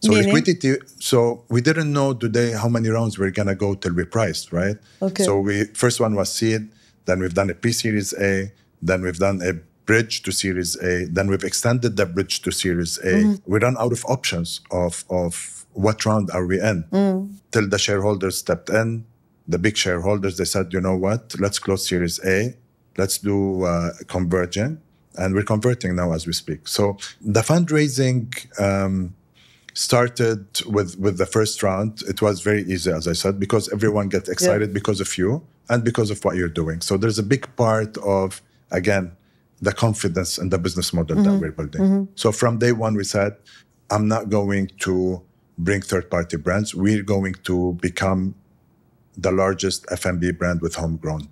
So Meaning? Liquidity, so we didn't know today how many rounds we're going to go till we priced, right? Okay. So first one was seed, then we've done a pre-series A, then we've done a bridge to series A, then we've extended the bridge to series A. Mm-hmm. We ran out of options of what round are we in, till the shareholders stepped in. The big shareholders, they said, you know what, let's close series A. Let's do converging, and we're converting now as we speak. So the fundraising started with the first round. It was very easy, as I said, because everyone gets excited because of you and because of what you're doing. So there's a big part of, again, the confidence in the business model that we're building. Mm-hmm. So from day one, we said, I'm not going to bring third-party brands. We're going to become the largest F&B brand with homegrown.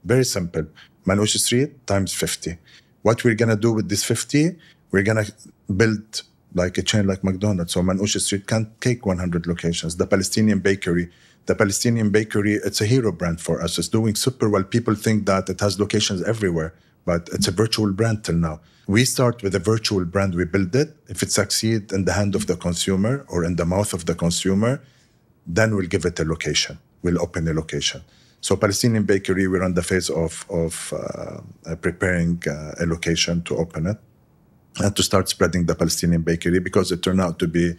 Very simple. Manoushe Street times 50. What we're going to do with this 50, we're going to build like a chain like McDonald's. So Manoushe Street can't take 100 locations. The Palestinian bakery, it's a hero brand for us. It's doing super well. People think that it has locations everywhere, but it's a virtual brand till now. We start with a virtual brand. We build it. If it succeeds in the hand of the consumer or in the mouth of the consumer, then we'll give it a location. We'll open a location. So Palestinian bakery, we're on the phase of preparing a location to open it and to start spreading the Palestinian bakery, because it turned out to be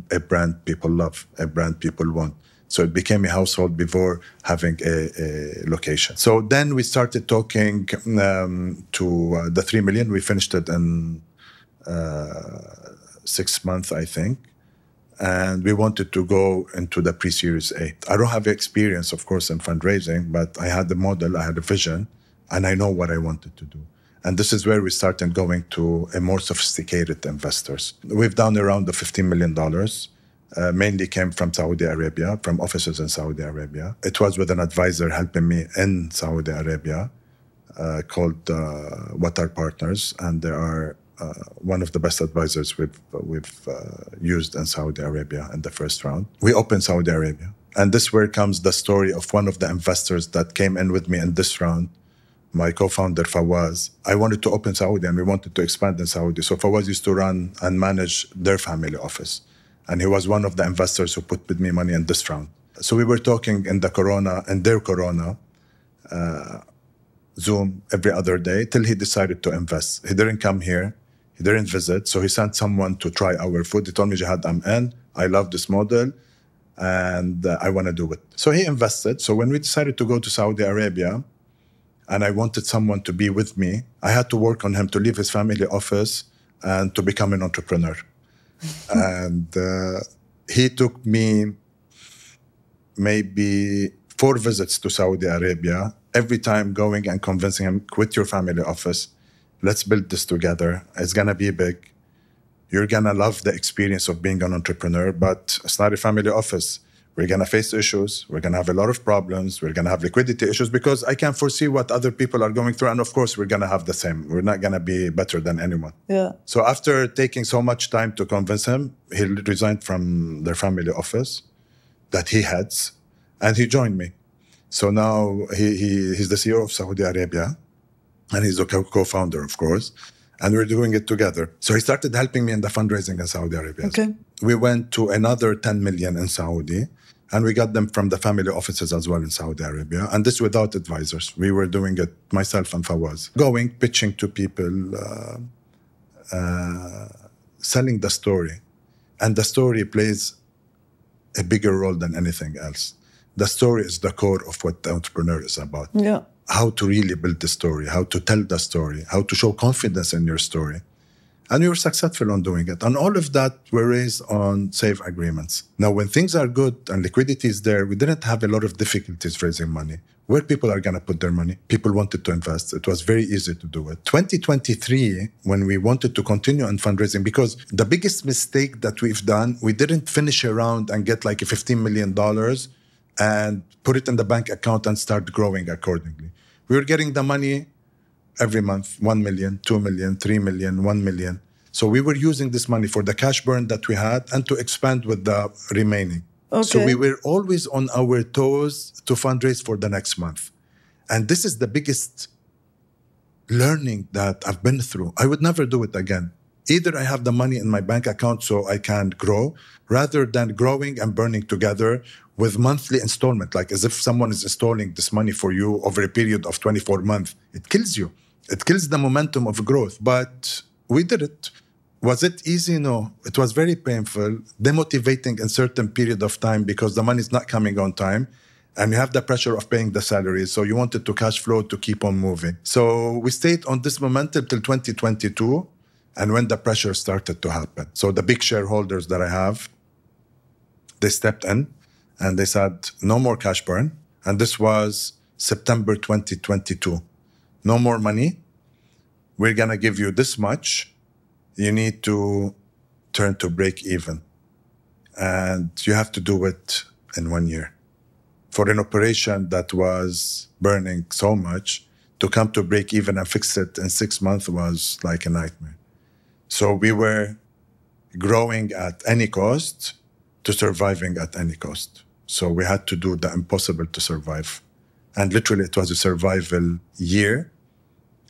a brand people love, a brand people want. So it became a household before having a location. So then we started talking to the 3 million. We finished it in 6 months, I think. And we wanted to go into the pre-series A. I don't have experience, of course, in fundraising, but I had the model, I had a vision, and I know what I wanted to do. And this is where we started going to a more sophisticated investors. We've done around the $15 million, mainly came from Saudi Arabia, from offices in Saudi Arabia. It was with an advisor helping me in Saudi Arabia called Watar Partners, and they are one of the best advisors we've used in Saudi Arabia in the first round. We opened Saudi Arabia. And this where comes the story of one of the investors that came in with me in this round, my co-founder Fawaz. I wanted to open Saudi and we wanted to expand in Saudi. So Fawaz used to run and manage their family office. And he was one of the investors who put with me money in this round. So we were talking in their Corona, Zoom every other day till he decided to invest. He didn't come here. He didn't visit, so he sent someone to try our food. He told me, Jihad, I'm in. I love this model, and I want to do it. So he invested. So when we decided to go to Saudi Arabia, and I wanted someone to be with me, I had to work on him to leave his family office and to become an entrepreneur. And he took me maybe 4 visits to Saudi Arabia, every time going and convincing him, quit your family office. Let's build this together. It's going to be big. You're going to love the experience of being an entrepreneur, but it's not a family office. We're going to face issues. We're going to have a lot of problems. We're going to have liquidity issues because I can't foresee what other people are going through. And of course, we're going to have the same. We're not going to be better than anyone. Yeah. So after taking so much time to convince him, he resigned from their family office that he heads, and he joined me. So now he's the CEO of Saudi Arabia. And he's a co-founder, of course. And we're doing it together. So he started helping me in the fundraising in Saudi Arabia. Okay. We went to another 10 million in Saudi. And we got them from the family offices as well in Saudi Arabia. And this without advisors. We were doing it, myself and Fawaz. Going, pitching to people, selling the story. And the story plays a bigger role than anything else. The story is the core of what the entrepreneur is about. Yeah. How to really build the story, how to tell the story, how to show confidence in your story. And we were successful on doing it. And all of that were raised on safe agreements. Now, when things are good and liquidity is there, we didn't have a lot of difficulties raising money. Where people are going to put their money? People wanted to invest. It was very easy to do it. 2023, when we wanted to continue on fundraising, because the biggest mistake that we've done, we didn't finish a round and get like a $15 million and put it in the bank account and start growing accordingly. We were getting the money every month, 1 million, 2 million, 3 million, 1 million. So we were using this money for the cash burn that we had and to expand with the remaining. Okay. So we were always on our toes to fundraise for the next month. And this is the biggest learning that I've been through. I would never do it again. Either I have the money in my bank account so I can grow, rather than growing and burning together with monthly installment, like as if someone is installing this money for you over a period of 24 months. It kills you. It kills the momentum of growth. But we did it. Was it easy? No. It was very painful, demotivating in certain period of time because the money is not coming on time and you have the pressure of paying the salaries. So you wanted to cash flow to keep on moving. So we stayed on this momentum till 2022 and when the pressure started to happen. So the big shareholders that I have, they stepped in and they said, no more cash burn. And this was September 2022. No more money. We're going to give you this much. You need to turn to break even. And you have to do it in 1 year. For an operation that was burning so much, to come to break even and fix it in 6 months was like a nightmare. So we were growing at any cost to surviving at any cost. So we had to do the impossible to survive. And literally it was a survival year.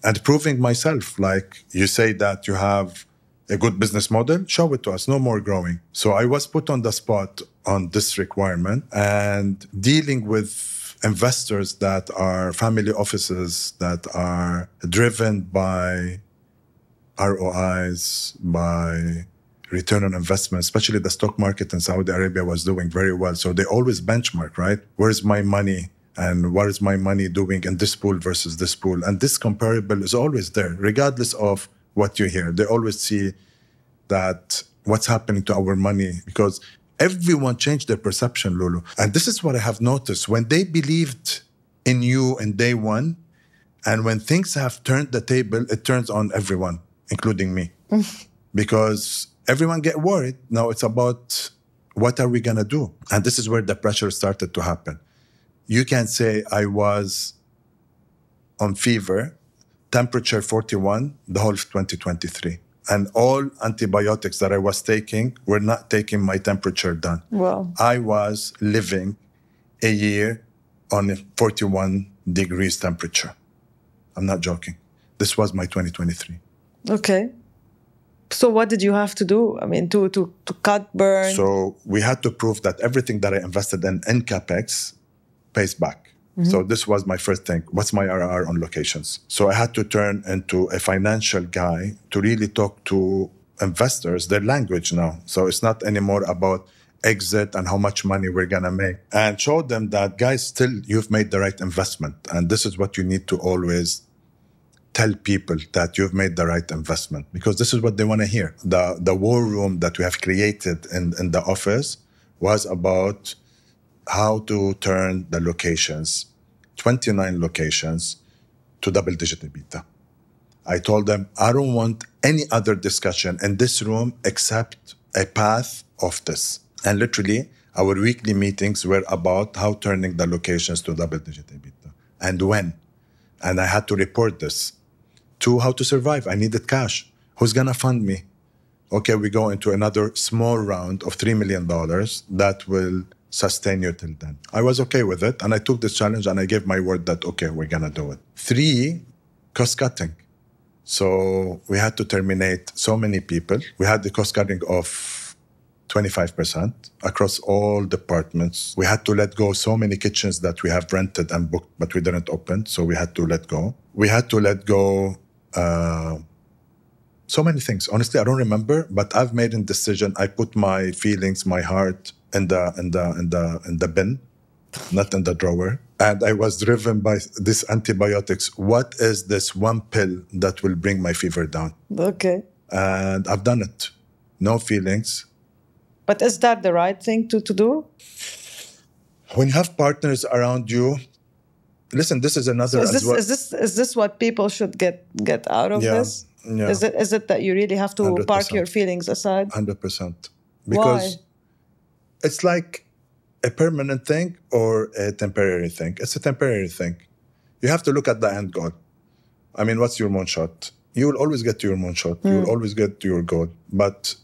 And proving myself, like you say that you have a good business model, show it to us, no more growing. So I was put on the spot on this requirement and dealing with investors that are family offices that are driven by ROIs, by return on investment, especially the stock market in Saudi Arabia was doing very well. So they always benchmark, right? Where's my money? And what is my money doing in this pool versus this pool? And this comparable is always there, regardless of what you hear. They always see that what's happening to our money, because everyone changed their perception, Loulou. And this is what I have noticed. When they believed in you in day one, and when things have turned the table, it turns on everyone, including me. Because everyone get worried. Now it's about what are we going to do? And this is where the pressure started to happen. You can say I was on fever, temperature 41, the whole of 2023. And all antibiotics that I was taking were not taking my temperature down. Wow. I was living a year on a 41 degrees temperature. I'm not joking. This was my 2023. Okay. So what did you have to do? I mean, to cut burn? So we had to prove that everything that I invested in CapEx pays back. Mm-hmm. So this was my first thing. What's my IRR on locations? So I had to turn into a financial guy to really talk to investors, their language now. So it's not anymore about exit and how much money we're going to make. And show them that, guys, still you've made the right investment. And this is what you need to always tell people, that you've made the right investment, because this is what they want to hear. The war room that we have created in the office was about how to turn the locations, 29 locations, to double-digit EBITDA. I told them, I don't want any other discussion in this room except a path of this. And literally, our weekly meetings were about how turning the locations to double-digit EBITDA. And when. And I had to report this. To how to survive. I needed cash. Who's going to fund me? Okay, we go into another small round of $3 million that will sustain you till then. I was okay with it, and I took this challenge, and I gave my word that, okay, we're going to do it. 3, cost cutting. So we had to terminate so many people. We had the cost cutting of 25% across all departments. We had to let go so many kitchens that we have rented and booked, but we didn't open, so we had to let go. We had to let go So many things. Honestly, I don't remember, but I've made a decision. I put my feelings, my heart in the bin, not in the drawer. And I was driven by these antibiotics. What is this one pill that will bring my fever down? Okay. And I've done it. No feelings. But is that the right thing to do? When you have partners around you, listen, this is another... So is this what people should get out of this? Yeah. Is it that you really have to 100%. park your feelings aside? 100%. Because it's like a permanent thing or a temporary thing. It's a temporary thing. You have to look at the end goal. I mean, what's your moonshot? You will always get to your moonshot. You will always get to your goal. But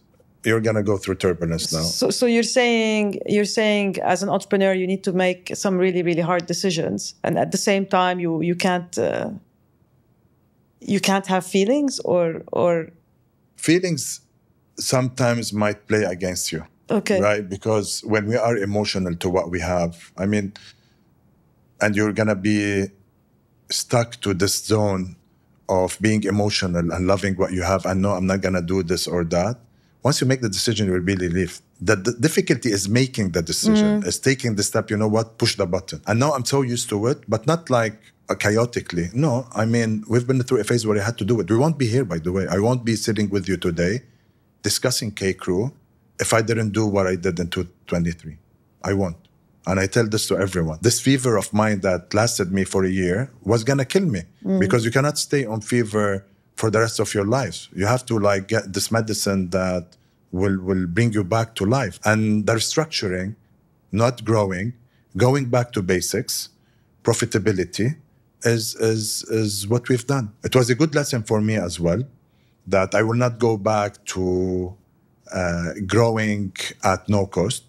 you're going to go through turbulence now. So you're saying as an entrepreneur, you need to make some really, really hard decisions. And at the same time, you can't have feelings or... Feelings sometimes might play against you. Okay. Right? Because when we are emotional to what we have, I mean, and you're going to be stuck to this zone of being emotional and loving what you have and no, I'm not going to do this or that. Once you make the decision, you will be relieved. The difficulty is making the decision, is taking the step, you know what, push the button. And now I'm so used to it, but not like chaotically. No, I mean, we've been through a phase where I had to do it. We won't be here, by the way. I won't be sitting with you today discussing Kaykroo if I didn't do what I did in 2023. I won't. And I tell this to everyone. This fever of mine that lasted me for a year was going to kill me because you cannot stay on fever for the rest of your lives. You have to like get this medicine that will bring you back to life. And the restructuring, not growing, going back to basics, profitability is what we've done. It was a good lesson for me as well, that I will not go back to growing at no cost,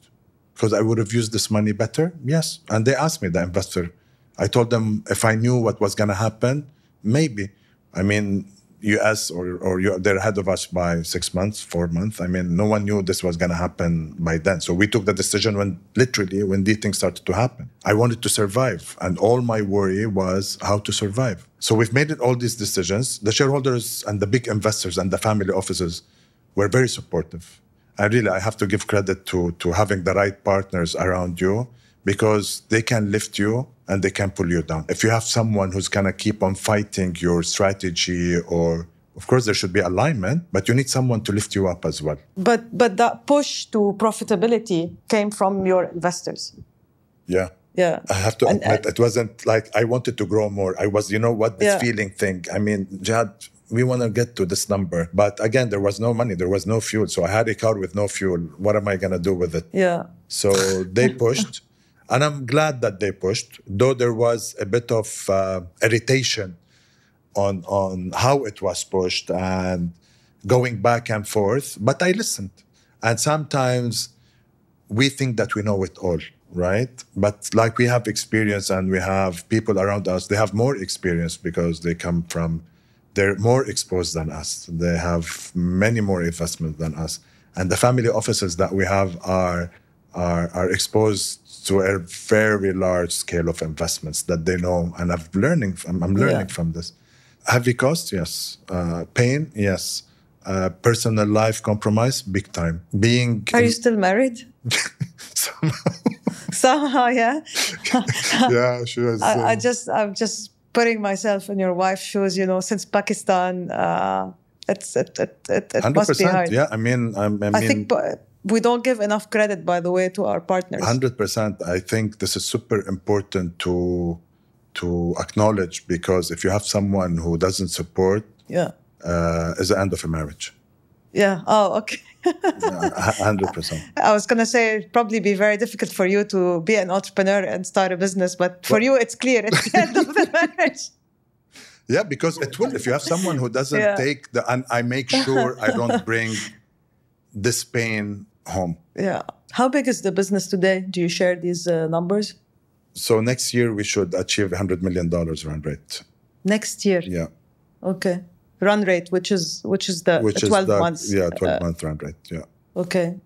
because I would have used this money better. Yes. And they asked me, the investor. I told them if I knew what was going to happen, maybe. I mean, US or they're ahead of us by 6 months, 4 months. I mean, no one knew this was going to happen by then. So we took the decision when these things started to happen. I wanted to survive. And all my worry was how to survive. So we've made all these decisions. The shareholders and the big investors and the family offices were very supportive. And really, I have to give credit to having the right partners around you, because they can lift you and they can pull you down. If you have someone who's going to keep on fighting your strategy, or of course there should be alignment, but you need someone to lift you up as well. But that push to profitability came from your investors. Yeah. Yeah. I have to admit, it wasn't like I wanted to grow more. I was, this feeling thing. I mean, Jihad, we want to get to this number. But again, there was no money, there was no fuel. So I had a car with no fuel. What am I going to do with it? Yeah. So they pushed. And I'm glad that they pushed, though there was a bit of irritation on how it was pushed and going back and forth. But I listened. And sometimes we think that we know it all, right? But like we have experience and we have people around us, they have more experience because they're more exposed than us. They have many more investments than us. And the family offices that we have are exposed to a very large scale of investments that they know, and I'm learning from this. Heavy cost, yes. Pain, yes. Personal life compromise, big time. Are you still married? Somehow, yeah. Yeah, sure. I'm just putting myself in your wife's shoes. Since Pakistan, it must be hard. Yeah, I mean, I think. We don't give enough credit, by the way, to our partners. 100%. I think this is super important to acknowledge, because if you have someone who doesn't support, it's the end of a marriage. Yeah. Oh, okay. 100%. I was going to say it'd probably be very difficult for you to be an entrepreneur and start a business, but for you, it's clear. It's the end of the marriage. Yeah, because it will. If you have someone who doesn't take and I make sure I don't bring this pain home. Yeah. How big is the business today? Do you share these numbers? So next year we should achieve $100 million run rate. Next year? Yeah. Okay. Run rate, which is the 12 months. Yeah, 12-month run rate. Yeah. Okay.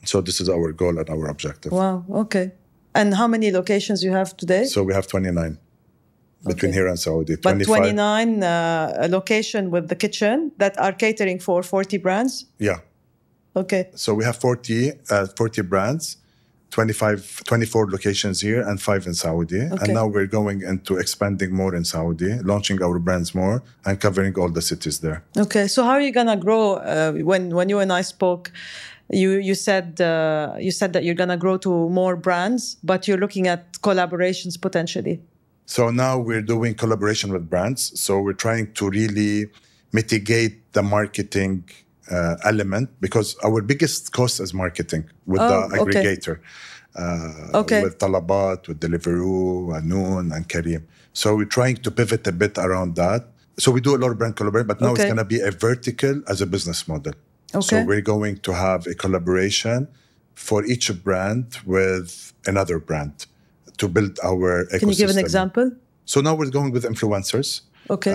So this is our goal and our objective. Wow. Okay. And how many locations you have today? So we have 29. between here and Saudi. But 29 a location with the kitchen that are catering for 40 brands? Yeah. Okay. So we have 40 brands, 24 locations here and 5 in Saudi. Okay. And now we're going into expanding more in Saudi, launching our brands more and covering all the cities there. Okay. So how are you going to grow? When you and I spoke, you said that you're going to grow to more brands, but you're looking at collaborations potentially. So now we're doing collaboration with brands. So we're trying to really mitigate the marketing element, because our biggest cost is marketing with the aggregator. With Talabat, with Deliveroo, Noon, and Kareem. So we're trying to pivot a bit around that. So we do a lot of brand collaboration, but now it's going to be a vertical as a business model. Okay. So we're going to have a collaboration for each brand with another brand to build our ecosystem. Can you give an example? So now we're going with influencers. Okay.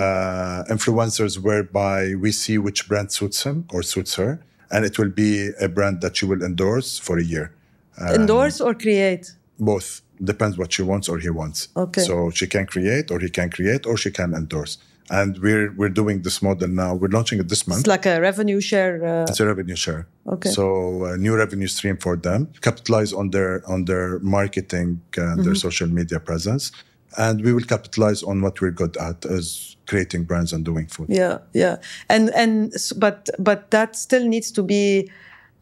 Influencers whereby we see which brand suits him or suits her, and it will be a brand that she will endorse for a year. Endorse or create? Both. Depends what she wants or he wants. Okay. So she can create, or he can create, or she can endorse. And we're doing this model now. We're launching it this month. It's like a revenue share. It's a revenue share. Okay. So a new revenue stream for them. Capitalize on their marketing and their social media presence. And we will capitalize on what we're good at, as creating brands and doing food. Yeah. But that still needs to be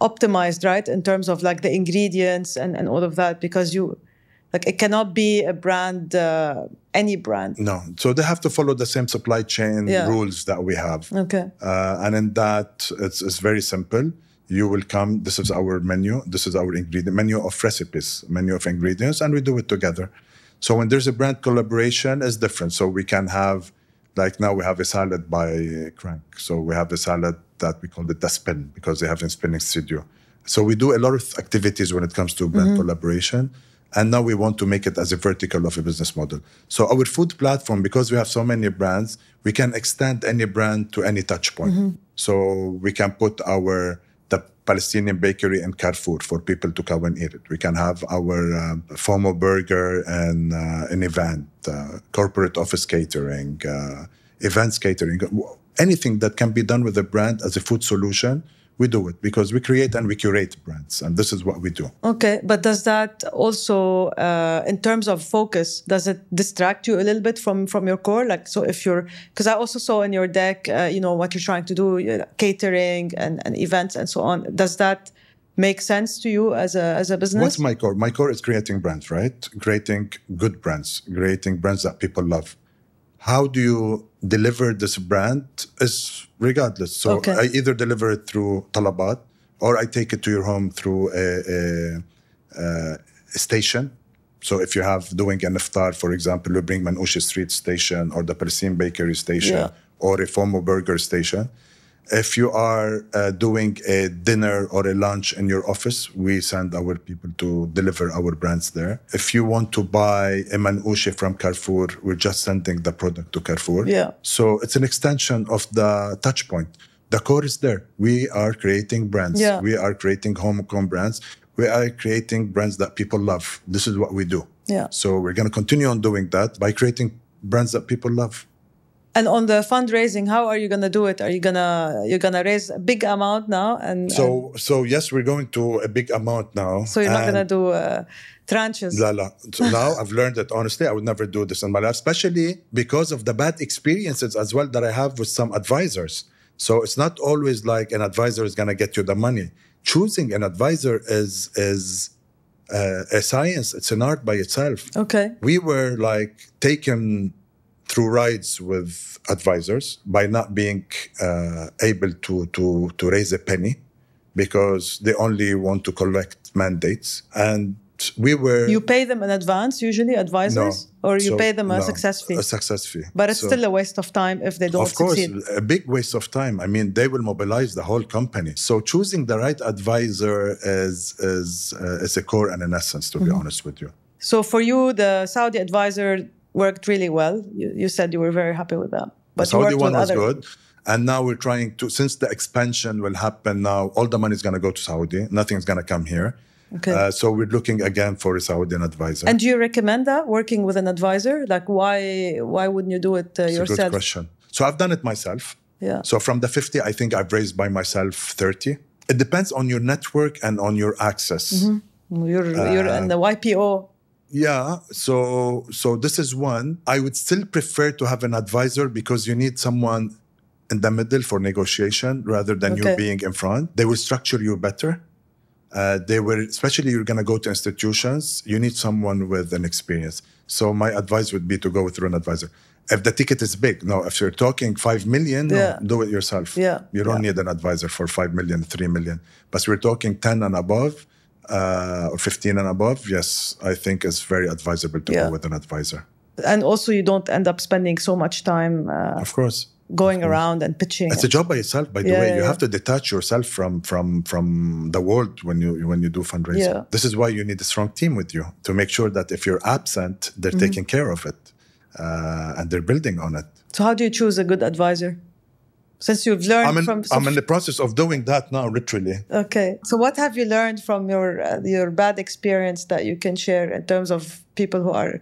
optimized, right? In terms of like the ingredients and all of that, because it cannot be a brand, any brand. No. So they have to follow the same supply chain rules that we have. Okay. And in that, it's very simple. You will come, this is our menu, this is our ingredient, menu of recipes, menu of ingredients, and we do it together. So when there's a brand collaboration, it's different. So we can have, like now we have a salad by Crank. So we have a salad that we call it the spin, because they have a spinning studio. So we do a lot of activities when it comes to brand collaboration. And now we want to make it as a vertical of a business model. So our food platform, because we have so many brands, we can extend any brand to any touch point. So we can put the Palestinian bakery in Carrefour for people to come and eat it. We can have our FOMO burger and an event, corporate office catering, events catering, anything that can be done with a brand as a food solution. We do it because we create and we curate brands, and this is what we do. Okay, but does that also, in terms of focus, does it distract you a little bit from your core? Like, so if you're, because I also saw in your deck, what you're trying to do, catering and events and so on. Does that make sense to you as a business? What's my core? My core is creating brands, right? Creating good brands, creating brands that people love. How do you deliver this brand is regardless. So I either deliver it through Talabat, or I take it to your home through a station. So if you have doing an iftar, for example, you bring Manoushe Street station or the Palestinian bakery station or a FOMO burger station. If you are doing a dinner or a lunch in your office, we send our people to deliver our brands there. If you want to buy a Manoushe from Carrefour, we're just sending the product to Carrefour. Yeah. So it's an extension of the touch point. The core is there. We are creating brands. Yeah. We are creating homegrown brands. We are creating brands that people love. This is what we do. Yeah. So we're going to continue on doing that by creating brands that people love. And on the fundraising, how are you going to do it? Are you you're gonna raise a big amount now? So yes, we're going to a big amount now. So you're not going to do tranches? La. So now I've learned that honestly, I would never do this in my life, especially because of the bad experiences as well that I have with some advisors. So it's not always like an advisor is going to get you the money. Choosing an advisor is a science. It's an art by itself. Okay. We were like taken through rides with advisors by not being able to raise a penny, because they only want to collect mandates. And we were... You pay them in advance, usually, advisors? No. Or you pay them a success fee? A success fee. But it's still a waste of time if they don't succeed. Of course, a big waste of time. I mean, they will mobilize the whole company. So choosing the right advisor is a core and an essence, to be honest with you. So for you, the Saudi advisor worked really well. You said you were very happy with that. But the Saudi one was good. And now we're trying to, since the expansion will happen now, all the money is going to go to Saudi. Nothing's going to come here. Okay. So we're looking again for a Saudi advisor. And do you recommend that, working with an advisor? Like, why wouldn't you do it yourself? It's a good question. So I've done it myself. Yeah. So from the 50, I think I've raised by myself 30. It depends on your network and on your access. Mm-hmm. You're in the YPO. Yeah. So this is one. I would still prefer to have an advisor because you need someone in the middle for negotiation rather than you being in front. They will structure you better. Especially you're going to go to institutions, you need someone with an experience. So my advice would be to go through an advisor. If the ticket is big, no. If you're talking 5 million, no, do it yourself. Yeah. You don't need an advisor for 5 million, 3 million. But we're talking 10 and above, or 15 and above, yes, I think it's very advisable to go with an advisor. And also you don't end up spending so much time of course. Going around and pitching. It's a job by itself, by the way. You have to detach yourself from the world when you do fundraising. Yeah. This is why you need a strong team with you to make sure that if you're absent, they're taking care of it and they're building on it. So how do you choose a good advisor? Since you've learned I'm in the process of doing that now, literally. Okay. So what have you learned from your bad experience that you can share in terms of people who are,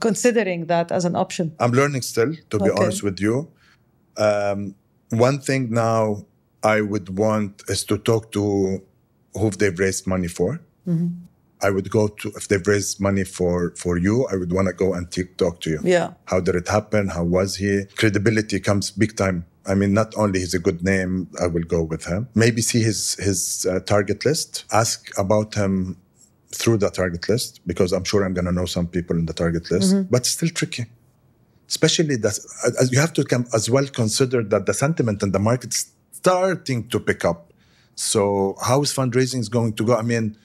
considering that as an option? I'm learning still, to be honest with you. One thing now I would want is to talk to who they've raised money for. Mm-hmm. I would go to, if they've raised money for you, I would want to go and talk to you. Yeah. How did it happen? How was he? Credibility comes big time. I mean, not only he's a good name, I will go with him. Maybe see his target list. Ask about him through the target list, because I'm sure I'm going to know some people in the target list, but still tricky. Especially that you have to as well consider that the sentiment in the market's starting to pick up. So how is fundraising going to go? I mean,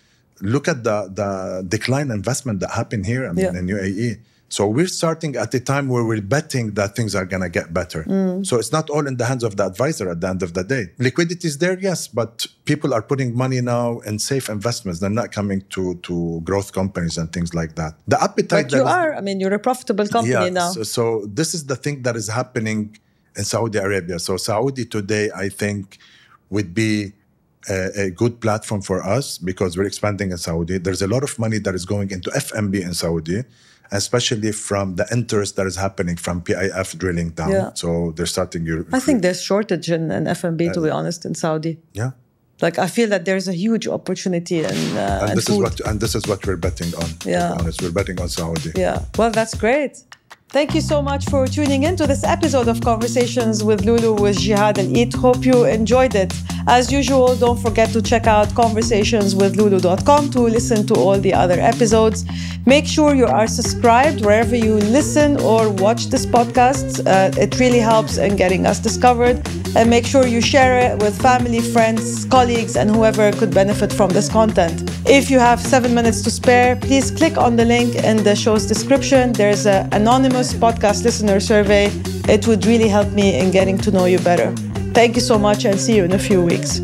look at the decline investment that happened here in UAE. So we're starting at a time where we're betting that things are going to get better. So it's not all in the hands of the advisor at the end of the day. Liquidity is there, yes, but people are putting money now in safe investments. They're not coming to growth companies and things like that. The appetite... But you're a profitable company now. So this is the thing that is happening in Saudi Arabia. So Saudi today, I think, would be a good platform for us because we're expanding in Saudi. There's a lot of money that is going into FMB in Saudi, especially from the interest that is happening from PIF drilling down. Yeah. So they're starting... I think there's shortage in FMB, to be honest, in Saudi. Yeah. Like, I feel that there's a huge opportunity and this is what we're betting on, to be honest. We're betting on Saudi. Yeah. Well, that's great. Thank you so much for tuning in to this episode of Conversations with Loulou with Jihad El Eit. Hope you enjoyed it. As usual, don't forget to check out conversationswithloulou.com to listen to all the other episodes. Make sure you are subscribed wherever you listen or watch this podcast. It really helps in getting us discovered. And make sure you share it with family, friends, colleagues, and whoever could benefit from this content. If you have 7 minutes to spare, please click on the link in the show's description. There's an anonymous podcast listener survey. It would really help me in getting to know you better. Thank you so much and see you in a few weeks.